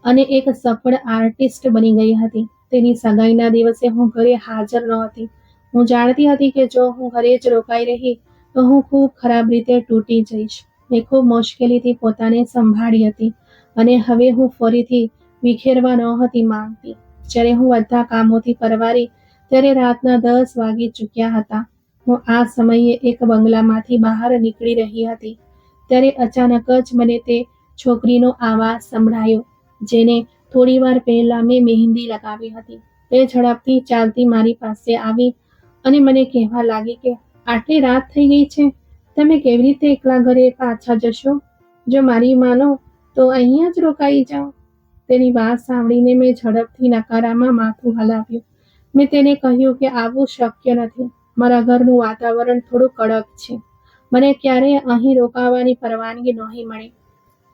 અને એક સફળ આર્ટિસ્ટ બની ગઈ હતી. તેની સગાઈના દિવસે હું ઘરે હાજર નહોતી. હું જાણતી હતી કે જો હું ઘરે જ રોકાઈ રહી તો હું ખૂબ ખરાબ રીતે તૂટી જઈશ. મેં ખૂબ મુશ્કેલીથી પોતાને સંભાળી હતી અને હવે હું ફરીથી વિખેરવા નહોતી માંગતી. જ્યારે હું બધા કામોથી પરવારી ત્યારે રાતના 10 વાગી ચૂક્યા હતા. હું આ સમયે એક બંગલામાંથી બહાર નીકળી રહી હતી ત્યારે અચાનક જ મને તે છોકરીનો અવાજ સંભળાયો જેને થોડીવાર પહેલા મેં મહેંદી લગાવી હતી. તે ઝડપથી ચાલતી મારી પાસે આવી અને મને કહેવા લાગી કે આટલી રાત થઈ ગઈ છે, તમે કેવી રીતે એકલા ઘરે પાછા જશો? જો મારી માનો તો અહીંયા જ રોકાઈ જાઓ. તેની વાત સાંભળીને મેં ઝડપથી નકારામાં માથું હલાવ્યું. મેં તેને કહ્યું કે આવું શક્ય નથી. મારા ઘરનું વાતાવરણ થોડું કડક છે. મને ક્યારેય અહીં રોકાવાની પરવાનગી નહીં મળે.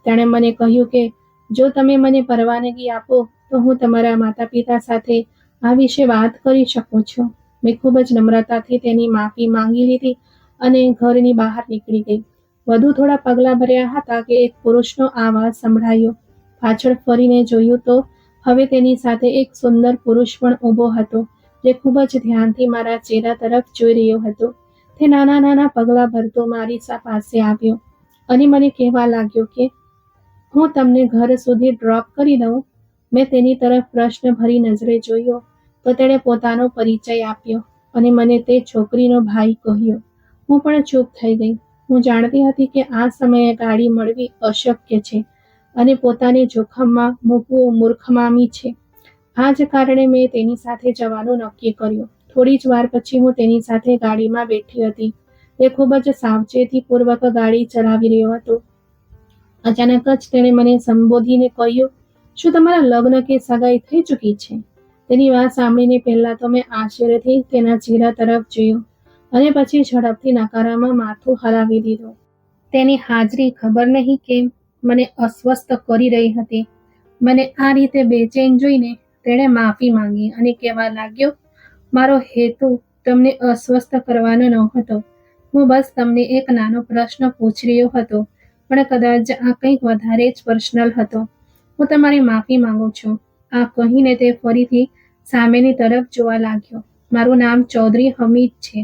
તેણે મને કહ્યું કે જો તમે મને પરવાનગી આપો તો હું તમારા માતા પિતા સાથે આ વિશે વાત કરી શકું છું. મેં ખૂબ જ નમ્રતાથી તેની માફી માંગી લીધી અને ઘરની બહાર નીકળી ગઈ. વધુ થોડા પગલાં ભર્યા હતા કે એક પુરુષનો અવાજ સંભળાયો. પાછળ ફરીને જોયું તો હવે તેની સાથે એક સુંદર પુરુષ પણ ઊભો હતો જે ખૂબ જ ધ્યાનથી મારા ચહેરા તરફ જોઈ રહ્યો હતો. તે નાના નાના પગલાં ભરતો મારી પાસે આવ્યો અને મને કહેવા લાગ્યો કે હું તમને ઘર સુધી ડ્રોપ કરી દઉં. મેં તેની તરફ પ્રશ્નભરી નજરે જોયો તો તેણે પોતાનો પરિચય આપ્યો અને મને તે છોકરીનો ભાઈ કહ્યો. હું પણ ચૂપ થઈ ગઈ. હું જાણતી હતી કે આ સમયે ગાડી મળવી અશક્ય છે અને પોતાને જોખમમાં મૂકવું મૂર્ખમામી છે. આ જ કારણે મેં તેની સાથે જવાનું નક્કી કર્યું. થોડી જ વાર પછી હું તેની સાથે ગાડીમાં બેઠી હતી. તે ખૂબ જ સાવચેતીપૂર્વક ગાડી ચલાવી રહ્યો હતો. અચાનક જ તેણે મને સંબોધીને કહ્યું, શું તમારા લગ્ન કે સગાઈ થઈ ચૂકી છે? તેની વાત સાંભળીને પહેલા તો મેં આશ્ચર્યથી તેના ચહેરા તરફ જોયું અને પછી ઝડપથી નકારામાં માથું હલાવી દીધું. તેની હાજરી ખબર નહીં કેમ મને અસ્વસ્થ કરી રહી હતી. મને આ રીતે બેચેન જોઈને તેણે માફી માંગી અને કહેવા લાગ્યો, મારો હેતુ તમને અસ્વસ્થ કરવાનો નહોતો. હું બસ તમને એક નાનો પ્રશ્ન પૂછી રહ્યો હતો, પણ કદાચ આ કંઈક વધારે જ પર્સનલ હતો. હું તમારી માફી માંગુ છું. આ કહીને તે ફરીથી સામેની તરફ જોવા લાગ્યો. મારું નામ ચૌધરી હમીદ છે.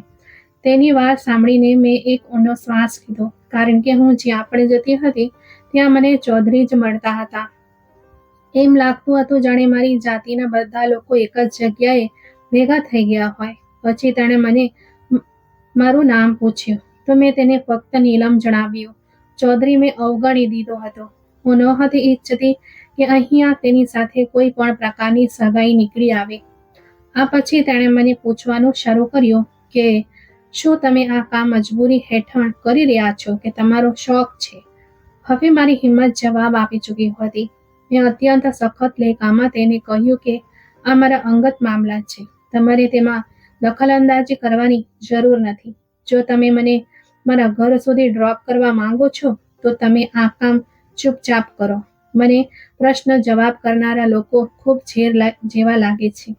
તેની વાત સાંભળીને મેં એક ઊંડો શ્વાસ લીધો, કારણ કે હું જ્યાં પણ જતી હતી ત્યાં મને ચૌધરી જ મળતા હતા. એમ લાગતું હતું જાણે મારી જાતિના બધા લોકો એક જ જગ્યાએ ભેગા થઈ ગયા હોય. પછી તેણે મને મારું નામ પૂછ્યું તો મેં તેને ફક્ત નીલમ જણાવ્યું. ચૌધરી મેં અવગણી દીધો હતો. હું નહોતી ઈચ્છતી કે અહીંયા તેની સાથે કોઈ પણ પ્રકારની સગાઈ નીકળી આવે. આ પછી તેણે મને પૂછવાનું શરૂ કર્યું કે શું તમે આ કામ મજબૂરી હેઠળ કરી રહ્યા છો કે તમારો શોખ છે? હવે મારી હિંમત જવાબ આપી ચૂકી હતી. મેં અત્યંત સખત લહેકામાં તેને કહ્યું કે આ મારા અંગત મામલા છે. તમારે તેમાં દખલઅંદાજી કરવાની જરૂર નથી. જો તમે મને મારા ઘર સુધી ડ્રોપ કરવા માંગો છો તો તમે આ કામ ચૂપચાપ કરો. મને પ્રશ્ન જવાબ કરનારા લોકો ખૂબ ઝેર જેવા લાગે છે.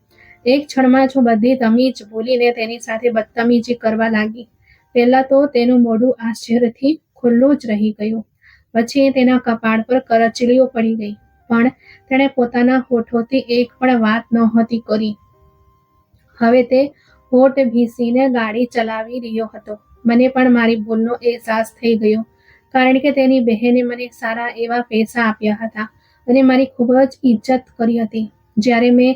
એક ક્ષણમાં જ હું બધી તમીજ ભૂલીને તેની સાથે બદતમીજી કરવા લાગી. પહેલા તો તેનું મોઢું આશ્ચર્યથી ખુલ્લું જ રહી ગયું. પછી તેના કપાળ પર કરચલીઓ પડી ગઈ, પણ તેણે પોતાના હોઠોથી એક પણ વાત નહોતી કરી. હવે તે હોઠ ભીંસીને ગાડી ચલાવી રહ્યો હતો. મને પણ મારી ભૂલનો અહેસાસ થઈ ગયો, કારણ કે તેની બહેને મને સારા એવા પૈસા આપ્યા હતા અને મારી ખૂબ જ ઇજ્જત કરી હતી. જ્યારે મેં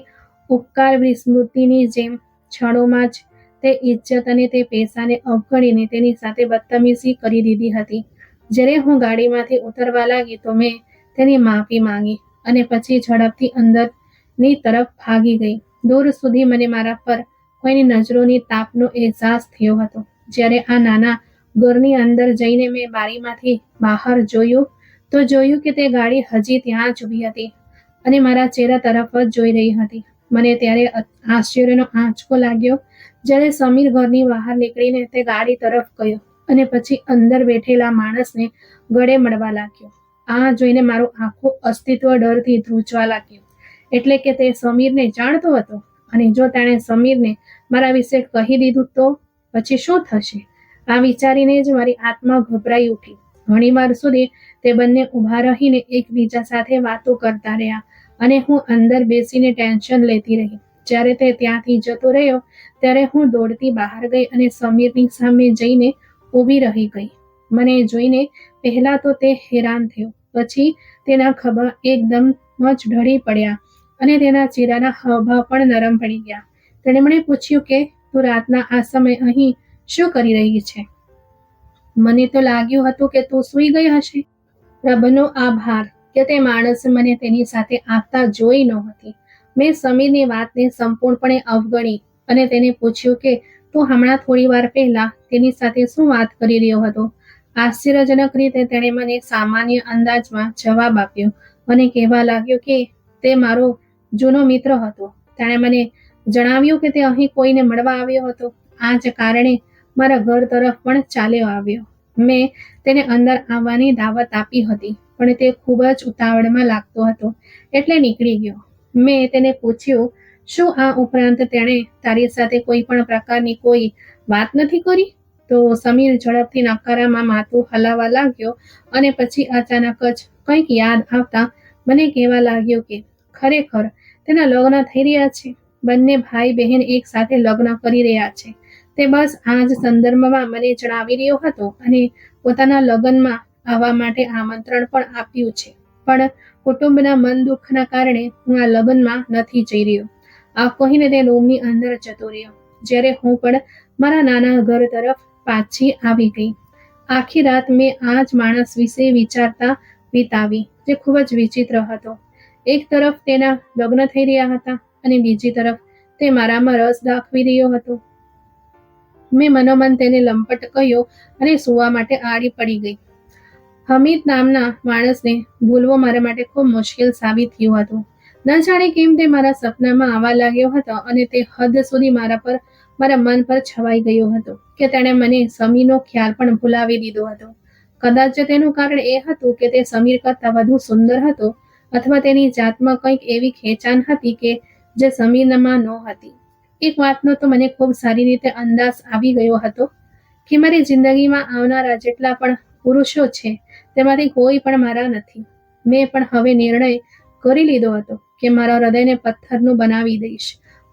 ઉપકાર વિસ્મૃતિની જેમ ક્ષણોમાં જ તે ઇજ્જત અને તે પૈસાને અવગણીને તેની સાથે બદતમીજી કરી દીધી હતી. જ્યારે હું ગાડીમાંથી ઉતરવા લાગી તો મેં તેની માફી માંગી અને પછી ઝડપથી અંદરની તરફ ભાગી ગઈ. દૂર સુધી મને મારા પર કોઈની નજરોની તાપનો અહેસાસ થયો હતો. જ્યારે આ નાના ઘરની અંદર જઈને મેં બારીમાંથી બહાર જોયું તો જોયું કે તે ગાડી હજી ત્યાં જ ઊભી હતી અને મારા ચહેરા તરફ જ જોઈ રહી હતી. મને ત્યારે આશ્ચર્યનો આંચકો લાગ્યો જ્યારે સમીર ઘરની બહાર નીકળીને તે ગાડી તરફ ગયો અને પછી અંદર બેઠેલા માણસને ગળે મળવા લાગ્યો. આ જોઈને મારું આખું અસ્તિત્વ ડરથી ધ્રુજવા લાગ્યું. એટલે કે તે સમીરને જાણતો હતો, અને જો તેણે સમીરને મારા વિશે કહી દીધું તો પછી શું થશે? આ વિચારીને જ મારી આત્મા ગભરાઈ ઉઠી. ઘણીવાર સુધી તે બંને ઊભા રહીને એકબીજા સાથે વાતો કરતા રહ્યા અને હું અંદર બેસીને ટેન્શન લેતી રહી. જ્યારે તે ત્યાંથી જતો રહ્યો ત્યારે હું દોડતી બહાર ગઈ અને સમીરની સામે જઈને ઊભી રહી ગઈ. મને જોઈને પહેલા તો તે હેરાન થયો, પછી તેના ખભા એકદમ જ ઢળી પડ્યા અને તેના ચહેરાના હાવભાવ પણ નરમ પડી ગયા. તેણે મને પૂછ્યું કે તું રાતના આ સમય અહીં શું કરી રહી છે? મને તો લાગ્યું હતું કે તું સૂઈ ગઈ હશે. પ્રભુનો આભાર કે તે માણસે મને તેની સાથે આવતા જોઈ નહોતી. મેં સમીરની વાતને સંપૂર્ણપણે અવગણી અને તેને પૂછ્યું કે તું હમણાં થોડી વાર પહેલા તેની સાથે શું વાત કરી રહ્યો હતો? આશ્ચર્યજનક રીતે તેણે મને સામાન્ય અંદાજમાં જવાબ આપ્યો અને કહેવા લાગ્યો કે તે મારો જૂનો મિત્ર હતો. તેણે મને જણાવ્યું કે તે અહીં કોઈને મળવા આવ્યો હતો. આ જ કારણે મારા ઘર તરફ પણ ચાલ્યો આવ્યો. મેં તેને અંદર આવવાની દાવત આપી હતી, પણ તે ખૂબ જ ઉતાવળમાં લાગતો હતો એટલે નીકળી ગયો. મેં તેને પૂછ્યું, શું આ ઉપરાંત તેણે તારી સાથે કોઈ પણ પ્રકારની કોઈ વાત નથી કરી? તો સમીર ઝડપથી નકારામાં માથું હલાવવા લાગ્યો અને પછી અચાનક જ કંઈક યાદ આવતા મને કહેવા લાગ્યો કે ખરેખર તેના લગ્ન થઈ રહ્યા છે. બંને ભાઈ બહેન એક સાથે લગ્ન કરી રહ્યા છે. તે બસ આ જ સંદર્ભમાં મને જણાવી રહ્યો હતો અને પોતાના લગ્નમાં આવવા માટે આમંત્રણ પણ આપ્યું છે. પણ કુટુંબના મન દુઃખના કારણે હું આ લગ્નમાં નથી જઈ રહ્યો. આ કહીને તે રૂમની અંદર જતો રહ્યો. જ્યારે હું પણ મારા નાના ઘર તરફ પાછી આવી ગઈ. આખી રાત મેં આ જ માણસ વિશે વિચારતા વિતાવી, જે ખૂબ જ વિચિત્ર હતો. એક તરફ તેના લગ્ન થઈ રહ્યા હતા અને બીજી તરફ તે મારામાં રસ દાખવી રહ્યો હતો. મેં મનોમન તેને લંપટ કહ્યો અને સૂવા માટે આડી પડી ગઈ. હમીદ નામના માણસને ભૂલવો મારા માટે ખૂબ મુશ્કેલ સાબિત થયું હતું. ન જાણે કેમ તે મારા સપનામાં આવવા લાગ્યો હતો અને તે હદ સુધી મારા મન પર છવાઈ ગયો હતો કે તેણે મને સમીરનો ખ્યાલ પણ ભૂલાવી દીધો હતો. કદાચ તેનું કારણ એ હતું કે તે સમીર કરતાં વધુ સુંદર હતો, અથવા તેની જાતમાં કંઈક એવી ખેંચાણ હતી કે જે સમીરમાં નહોતી. એક વાતનો તો મને ખૂબ સારી રીતે અંદાજ આવી ગયો હતો કે મારી જિંદગીમાં આવનારા જેટલા પણ પુરુષો છે તેમાંથી કોઈ પણ મારા નથી. મેં પણ હવે નિર્ણય કરી લીધો હતો કે મારા હૃદયને પથ્થરનું બનાવી દઈશ.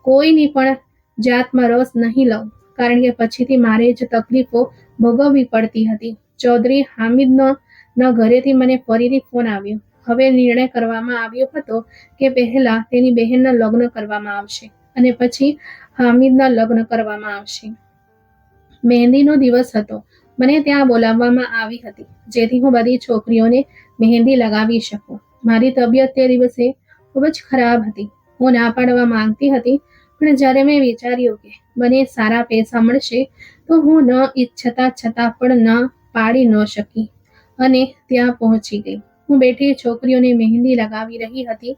કોઈની પણ જાતમાં રસ નહીં લઉં, કારણ કે પછીથી મારે જ તકલીફો ભોગવવી પડતી હતી. ચૌધરી હામિદના ઘરેથી મને ફરીથી ફોન આવ્યો. હવે નિર્ણય કરવામાં આવ્યો હતો કે પહેલા તેની બહેનના લગ્ન કરવામાં આવશે અને પછી હામિદના લગ્ન કરવામાં આવશે. મહેંદીનો દિવસ હતો. મને ત્યાં બોલાવવામાં આવી હતી જેથી હું બધી છોકરીઓને મહેંદી લગાવી શકું. મારી તબિયત તે દિવસે ખૂબ જ ખરાબ હતી. હું ના પાડવા માંગતી હતી, પણ જ્યારે મેં વિચાર્યું કે મને સારા પૈસા મળશે તો હું ન ઈચ્છતા છતાં પણ ન પાડી ન શકી અને ત્યાં પહોંચી ગઈ. હું બેઠી છોકરીઓને મહેંદી લગાવી રહી હતી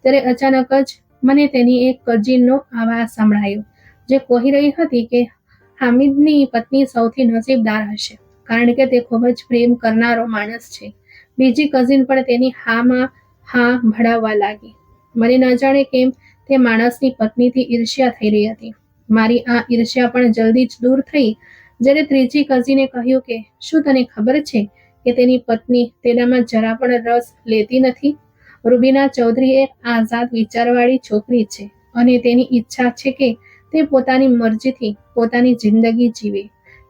ત્યારે અચાનક જ મને તેની એક કઝિનનો અવાજ સંભળાયો, જે કહી રહી હતી કે હામિદની પત્ની સૌથી નસીબદાર હશે, કારણ કે તે ખૂબ જ પ્રેમ કરનારો માણસ છે. બીજી કઝિન પણ તેની હામાં હા ભળાવવા લાગી. મને ન જાણે કેમ તે માણસની પત્નીથી ઈર્ષ્યા થઈ રહી હતી. મારી આ ઈર્ષ્યા પણ જલ્દી જ દૂર થઈ જ્યારે ત્રીજી કઝિને કહ્યું કે શું તને ખબર છે કે તેની પત્ની તેનામાં જરા પણ રસ લેતી નથી? રૂબીના ચૌધરી એક આઝાદ વિચારવાળી છોકરી છે અને તેની ઈચ્છા છે કે તે પોતાની મરજીથી પોતાની જિંદગી જીવે,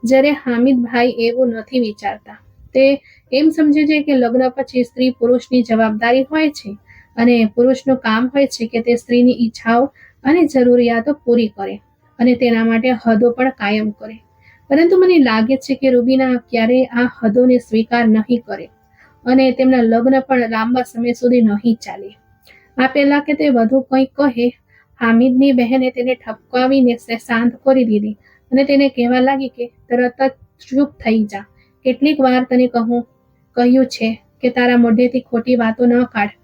જ્યારે હામિદભાઈ એવું નથી વિચારતા. તે એમ સમજે છે કે લગ્ન પછી સ્ત્રી પુરુષની જવાબદારી હોય છે અને પુરુષનું કામ હોય છે કે તે સ્ત્રીની ઈચ્છાઓ અને જરૂરિયાતો પૂરી કરે અને તેના માટે હદો પણ કાયમ કરે. પરંતુ મને લાગે છે કે રૂબીના ક્યારેય આ હદોને સ્વીકાર નહીં કરે અને તેમના લગ્ન પણ લાંબા સમય સુધી નહીં ચાલે. આ પહેલા કે તે વધુ કંઈ કહે, હામિદની બહેને તેને ઠપકાવીને શાંત કરી દીધી અને તેને કહેવા લાગી કે તરત જ ચૂપ થઈ જા. કેટલીક વાર તને કહ્યું છે કે તારા મોઢેથી ખોટી વાતો ન કાઢ.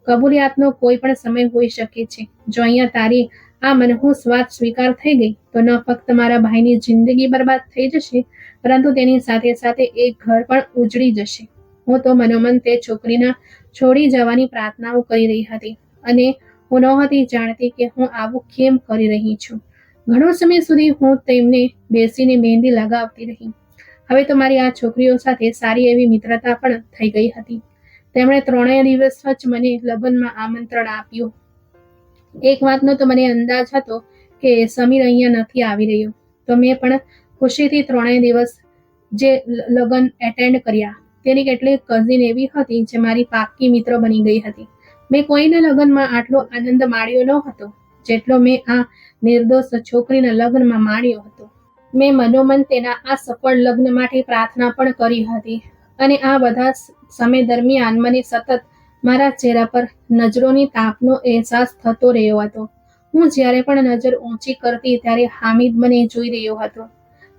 કબૂલિયાતનો કોઈ પણ સમય હોઈ શકે છે. જો અહીંયા તારી આ મનહૂસ વાત સ્વીકાર થઈ ગઈ તો ન ફક્ત મારા ભાઈની જિંદગી બરબાદ થઈ જશે, પરંતુ તેની સાથે સાથે એક ઘર પણ ઉજળી જશે. હું તો મનોમન તે છોકરીના છોડી જવાની પ્રાર્થનાઓ કરી રહી હતી અને હું નહોતી જાણતી કે હું આવું કેમ કરી રહી છું. ઘણો સમય સુધી હું તેમને બેસીને મહેંદી લગાવતી રહી. હવે તો મારી આ છોકરીઓ સાથે સારી એવી મિત્રતા પણ થઈ ગઈ હતી. તેમણે 3 દિવસ જ મને લગ્નમાં આમંત્રણ આપ્યું. એક વાતનો તો મને અંદાજ હતો કે સમીર અહીંયા નથી આવી રહ્યો, તો મેં પણ ખુશીથી 3 દિવસ જે લગ્ન એટેન્ડ કર્યા. તેની કેટલીક કઝિન એવી હતી જે મારી પાક્કી મિત્ર બની ગઈ હતી. મેં કોઈના લગ્નમાં આટલો આનંદ માણ્યો ન હતો જેટલો મેં આ નિર્દોષ છોકરીના લગ્નમાં માણ્યો હતો. મેં મનોમન તેના આ સફળ લગ્ન માટે પ્રાર્થના પણ કરી હતી અને આ બધા સમય દરમિયાન મને સતત મારા ચહેરા પર નજરોની તાપનો અહેસાસ થતો રહ્યો હતો. હું જ્યારે પણ નજર ઊંચી કરતી ત્યારે હામિદ મને જોઈ રહ્યો હતો.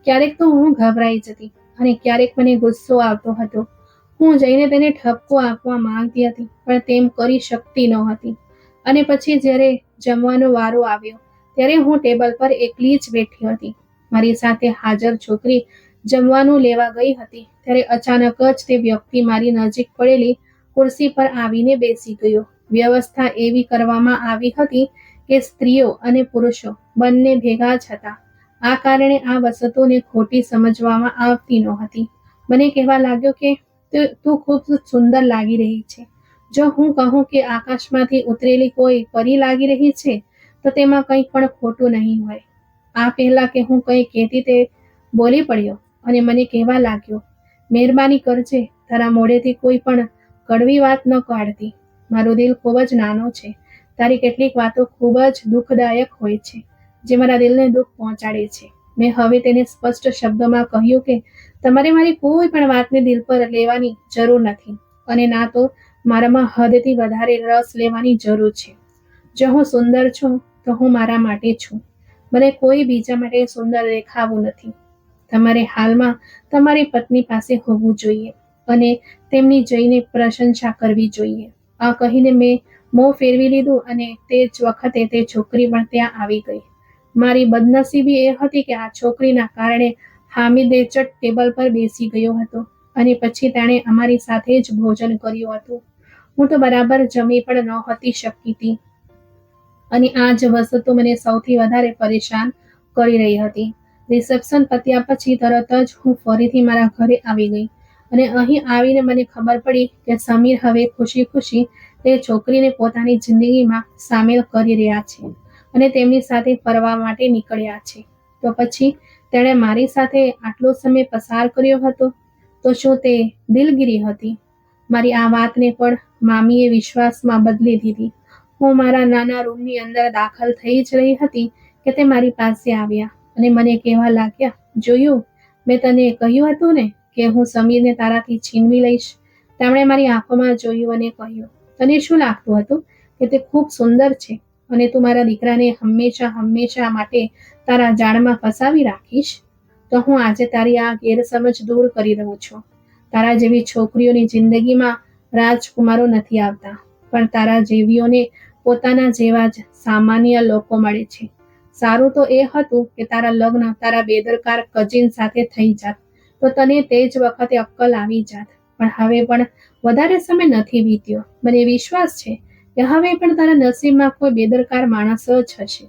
ક્યારેક તો હું ગભરાઈ જતી અને ક્યારેક મને ગુસ્સો આવતો હતો. હું જઈને તેને ઠપકો આપવા માંગતી હતી પણ તેમ કરી શકતી નહોતી. અને પછી જ્યારે જમવાનો વારો આવ્યો ત્યારે હું ટેબલ પર એકલી જ બેઠી હતી. મારી સાથે હાજર છોકરી જમવાનું લેવા ગઈ હતી ત્યારે અચાનક જ તે વ્યક્તિ મારી નજીક પડેલી ખુરશી પર આવીને બેસી ગયો. વ્યવસ્થા એવી કરવામાં આવી હતી કે સ્ત્રીઓ અને પુરુષો બંને ભેગા જ હતા. આ કારણે આ વસ્તુને ખોટી સમજવામાં આવતી નહોતી. મને કહેવા લાગ્યો કે તું ખૂબ સુંદર લાગી રહી છે. જો હું કહું કે આકાશમાંથી ઉતરેલી કોઈ પરી લાગી રહી છે તો તેમાં કંઈ પણ ખોટું નહીં હોય. આ પહેલા કે હું કંઈ કહેતી તે બોલી પડ્યો અને મને કહેવા લાગ્યો, મહેરબાની કરજે, તારા મોઢેથી કોઈ પણ કડવી વાત ન કાઢતી. મારું દિલ ખૂબ જ નાનો છે. તારી કેટલીક વાતો ખૂબ જ દુઃખદાયક હોય છે જે મારા દિલને દુઃખ પહોંચાડે છે. મેં હવે તેને સ્પષ્ટ શબ્દોમાં કહ્યું કે તમારે મારી કોઈ પણ વાતને દિલ પર લેવાની જરૂર નથી અને ના તો મારામાં હદથી વધારે રસ લેવાની જરૂર છે. જો હું સુંદર છું તો હું મારા માટે છું. મને કોઈ બીજા માટે સુંદર દેખાવું નથી. તમારે હાલમાં તમારી પત્ની પાસે હોવું જોઈએ અને તેમની જઈને પ્રશંસા કરવી જોઈએ. આ કહીને મેં મોં ફેરવી લીધું અને તે જ વખતે તે છોકરી પણ ત્યાં આવી ગઈ. મારી બદનસીબી એ હતી કે આ છોકરીના કારણે હામિદ ચટ ટેબલ પર બેસી ગયો હતો અને પછી તેણે અમારી સાથે જ ભોજન કર્યું હતું. હું તો બરાબર જમી પણ નહોતી શકતી અને આ જ વસ્તુ મને સૌથી વધારે પરેશાન કરી રહી હતી. રિસેપ્શન પત્યા પછી તરત જ હું ફરીથી મારા ઘરે આવી ગઈ અને અહીં આવીને મને ખબર પડી કે સમીર હવે ખુશી ખુશી તે છોકરીને પોતાની જિંદગીમાં સામેલ કરી રહ્યા છે અને તેમની સાથે ફરવા માટે નીકળ્યા છે. તો પછી તેણે મારી સાથે આટલો સમય પસાર કર્યો હતો તો શું તે દિલગીરી હતી? મારી આ વાતને પણ મામીએ વિશ્વાસમાં બદલી દીધી. હું મારા નાના રૂમની અંદર દાખલ થઈ જ રહી હતી કે તે મારી પાસે આવ્યા અને મને કહેવા લાગ્યા, જોયું, મેં તને કહ્યું હતું ને કે હું સમીરને તારાથી છીનવી લઈશ. તેમણે મારી આંખોમાં જોયું અને કહ્યું, તને શું લાગતું હતું કે તે ખૂબ સુંદર છે અને તું મારા દીકરાને હંમેશા માટે તારા જાળમાં ફસાવી રાખીશ? તો હું આજે તારી આ ગેરસમજ દૂર કરી રહું છું. તારા જેવી છોકરીઓની જિંદગીમાં રાજકુમારો નથી આવતા, પણ તારા જેવીઓને પોતાના જેવા જ સામાન્ય લોકો મળે છે. સારું તો એ હતું કે તારા લગ્ન તારા બેદરકાર કજીન સાથે થઈ જાત તો તને તે જ વખતે અક્કલ આવી જાત. પણ હવે પણ વધારે સમય નથી વીત્યો. મને વિશ્વાસ છે કે હવે પણ તારા નસીબમાં કોઈ બેદરકાર માણસ જ હશે.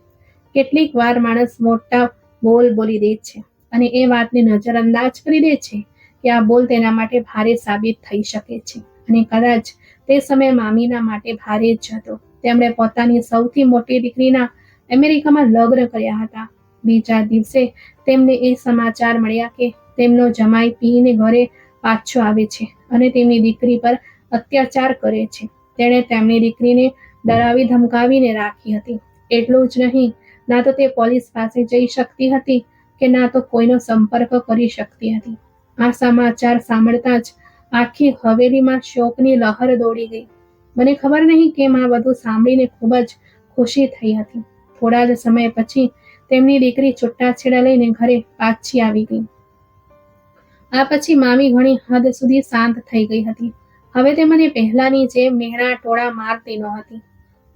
કેટલીક વાર માણસ મોટા બોલ બોલી દે છે અને એ વાતને નજરઅંદાજ કરી દે છે કે આ બોલ તેના માટે ભારે સાબિત થઈ શકે છે. અને કદાચ તે સમયે મામીના માટે ભારે જ હતો. તેમણે પોતાની સૌથી મોટી દીકરીના અમેરિકામાં લગ્ન કર્યા હતા. બીજા દિવસે તેમને એ સમાચાર મળ્યા કે તેમનો જમાઈ પીને ઘરે પાછો આવે છે અને તેમની દીકરી પર અત્યાચાર કરે છે. તેણે તેમની દીકરીને ડરાવી ધમકાવીને રાખી હતી. એટલું જ નહીં, ના તો તે પોલીસ પાસે જઈ શકતી હતી કે ના તો કોઈનો સંપર્ક કરી શકતી હતી. આ સમાચાર સાંભળતા જ આખી હવેલીમાં શોકની લહેર દોડી ગઈ. મને ખબર નહીં કેમ આ બધું સાંભળીને ખૂબ જ ખુશી થઈ હતી. થોડા જ સમય પછી તેમની દીકરી છૂટાછેડા લઈને ઘરે પાછી આવી ગઈ. આ પછી મામી ઘણી હદ સુધી શાંત થઈ ગઈ હતી. હવે તે મને પહેલાની જેમ મેણા ટોળા મારતી નહોતી.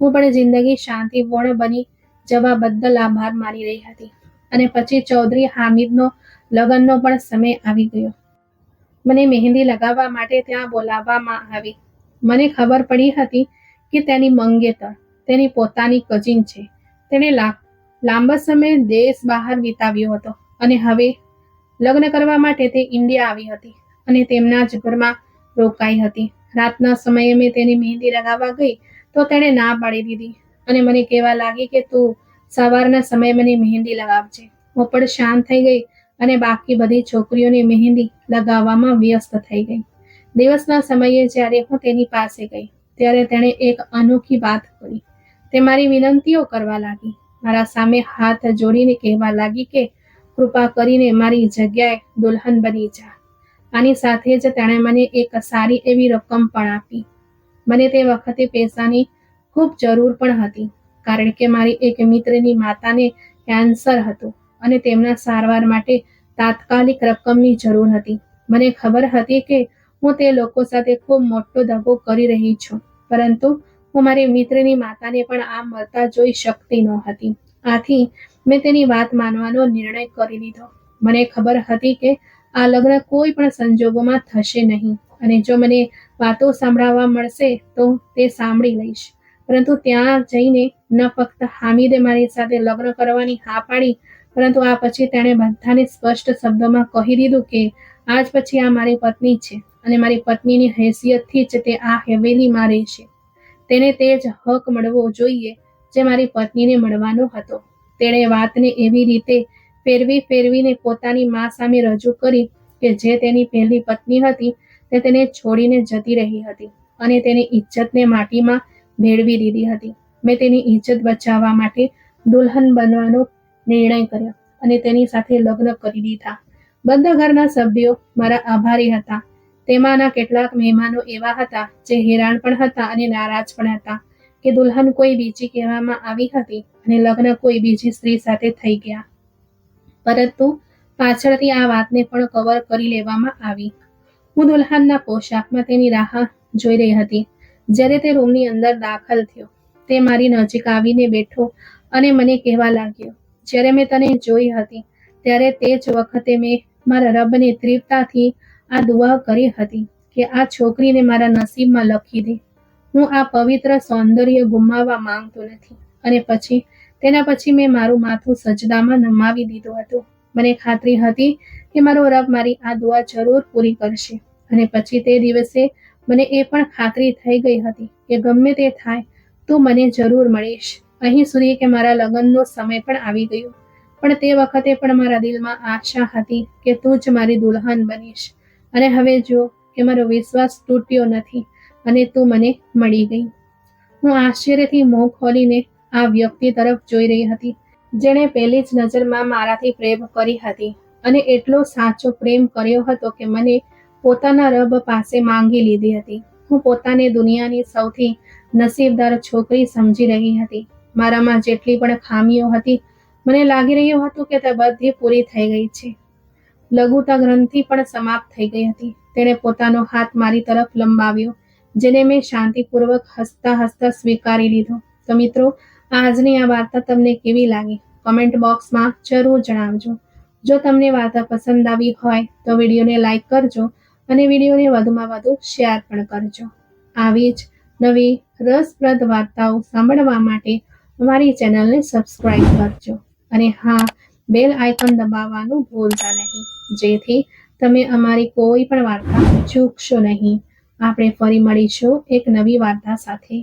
હું પણ જિંદગી શાંતિપૂર્ણ બની જવા બદલ આભાર માની રહી હતી. અને પછી ચૌધરી હામિદનો લગ્નનો પણ સમય આવી ગયો. મને મહેંદી લગાવવા માટે ત્યાં બોલાવવામાં આવી. મને ખબર પડી હતી કે તેની મંગેતર તેની પોતાની કઝિન છે. તેણે લાંબા સમય દેશ બહાર વિતાવ્યો હતો અને હવે લગ્ન કરવા માટે તે ઇન્ડિયા આવી હતી અને તેમના જ ઘરમાં રોકાઈ હતી. રાતના સમયે મેં તેની મહેંદી લગાવવા ગઈ તો તેણે ના પાડી દીધી અને મને કહેવા લાગી કે તું સવારના સમયે મને મહેંદી લગાવજે. હું પણ શાંત થઈ ગઈ અને બાકી બધી છોકરીઓને મહેંદી લગાવવામાં વ્યસ્ત થઈ ગઈ. દિવસના સમયે જ્યારે હું તેની પાસે ગઈ ત્યારે તેણે એક અનોખી વાત કરી. તે મારી વિનંતીઓ કરવા લાગી. મારા સામે હાથ જોડીને કહેવા લાગી કે કૃપા કરીને મારી જગ્યાએ દુલ્હન બની જા. આની સાથે જ તેણે મને એક સારી એવી રકમ પણ આપી. મને તે વખતે પૈસાની ખૂબ જરૂર પણ હતી કારણ કે મારી એક મિત્રની માતાને કેન્સર હતું અને તેમના સારવાર માટે તાત્કાલિક રકમની જરૂર હતી. મને ખબર હતી કે હું તે લોકો સાથે ખૂબ મોટો દગો કરી રહી છું, પરંતુ હું મારી મિત્રની માતાને પણ આ મળતા જોઈ શકતી નહોતી. આથી મેં તેની વાત માનવાનો નિર્ણય કરી લીધો. મને ખબર હતી કે આ લગ્ન કોઈ પણ સંજોગોમાં થશે નહીં અને જો મને વાતો સાંભળવા મળશે તો તે સાંભળી લઈશ. પરંતુ ત્યાં જઈને ન ફક્ત હામિદે મારી સાથે લગ્ન કરવાની હા પાડી, પરંતુ આ પછી તેણે બધાને સ્પષ્ટ શબ્દોમાં કહી દીધું કે આજ પછી આ મારી પત્ની છે અને મારી પત્નીની હેસિયતથી જ તે આ હવેલીમાં રહેશે. તેને તે જ હક મળવો જોઈએ જે મારી પત્નીને મળવાનો હતો. તેણે વાતને એવી રીતે ફેરવીને પોતાની મા સામે રજૂ કરી કે જે તેની પહેલી પત્ની હતી તે તેને છોડીને જતી રહી હતી અને તેની ઇજ્જતને માટીમાં ભેળવી દીધી હતી. મેં તેની ઇજ્જત બચાવવા માટે દુલ્હન બનવાનો નિર્ણય કર્યો અને તેની સાથે લગ્ન કરી દીધા. બધા ઘરના સભ્યો મારા આભારી હતા. તેમાંના કેટલાક મહેમાનો એવા હતા જે હેરાન પણ હતા અને નારાજ પણ હતા કે દુલ્હન કોઈ બીજી કહેવામાં આવી હતી અને લગ્ન કોઈ બીજી સ્ત્રી સાથે થઈ ગયા. પરંતુ પાછળથી આ વાતને પણ કવર કરી લેવામાં આવી. હું દુલ્હનના પોશાકમાં તેની રાહ જોઈ રહી હતી. જ્યારે તે રૂમની અંદર દાખલ થયો, તે મારી નજીક આવીને બેઠો અને મને કહેવા લાગ્યો, જ્યારે મેં તને જોઈ હતી ત્યારે તે જ વખતે મેં મારા રબને તીવ્રતાથી આ દુઆ કરી હતી કે આ છોકરીને મારા નસીબમાં લખી દે. હું આ પવિત્ર સૌંદર્ય ગુમાવવા માંગતો નથી. અને પછી તેના પછી મેં મારું માથું સજદામાં નમાવી દીધું હતું. મને ખાતરી હતી કે મારો રબ મારી આ દુઆ જરૂર પૂરી કરશે. અને પછી તે દિવસે મને એ પણ ખાતરી થઈ ગઈ હતી કે ગમે તે થાય તું મને જરૂર મળીશ. અહીં સુધી કે મારા લગ્નનો સમય પણ આવી ગયો, પણ તે વખતે પણ મારા દિલમાં આશા હતી કે તું જ મારી દુલ્હન બનીશ. અને હવે જો કે મારો વિશ્વાસ તૂટ્યો નથી અને તું મને મળી ગઈ. હું આશ્ચર્યથી મોં ખોલીને આ વ્યક્તિ તરફ જોઈ રહી હતી જેણે પહેલી જ નજરમાં મારાથી પ્રેમ કરી હતી અને એટલો સાચો પ્રેમ કર્યો હતો કે મને પોતાના રબ પાસે માંગી લીધી હતી. હું પોતાને દુનિયાની સૌથી નસીબદાર છોકરી સમજી રહી હતી. મારામાં જેટલી પણ ખામીઓ હતી મને લાગી રહ્યું હતું કે તે બધી પૂરી થઈ ગઈ છે. લઘુતા ગ્રંથિ પણ સમાપ્ત થઈ ગઈ હતી. તેણે પોતાનો હાથ મારી તરફ લંબાવ્યો જેને મેં શાંતિપૂર્વક હસતા હસતા સ્વીકારી લીધો. તો મિત્રો, આજની આ વાર્તા તમને કેવી લાગી કમેન્ટ બોક્સમાં જરૂર જણાવજો. જો તમને વાર્તા પસંદ આવી હોય તો વિડીયોને લાઈક કરજો અને વિડીયોને વધુમાં વધુ શેર પણ કરજો. આવી જ નવી રસપ્રદ વાર્તાઓ સાંભળવા માટે અમારી ચેનલને સબસ્ક્રાઇબ કરજો અને હા, બેલ આઇકન દબાવવાનું ભૂલતા નહીં, જેથી તમે અમારી કોઈ પણ વાર્તા ચૂકશો નહીં. આપણે ફરી મળીશું એક નવી વાર્તા સાથે.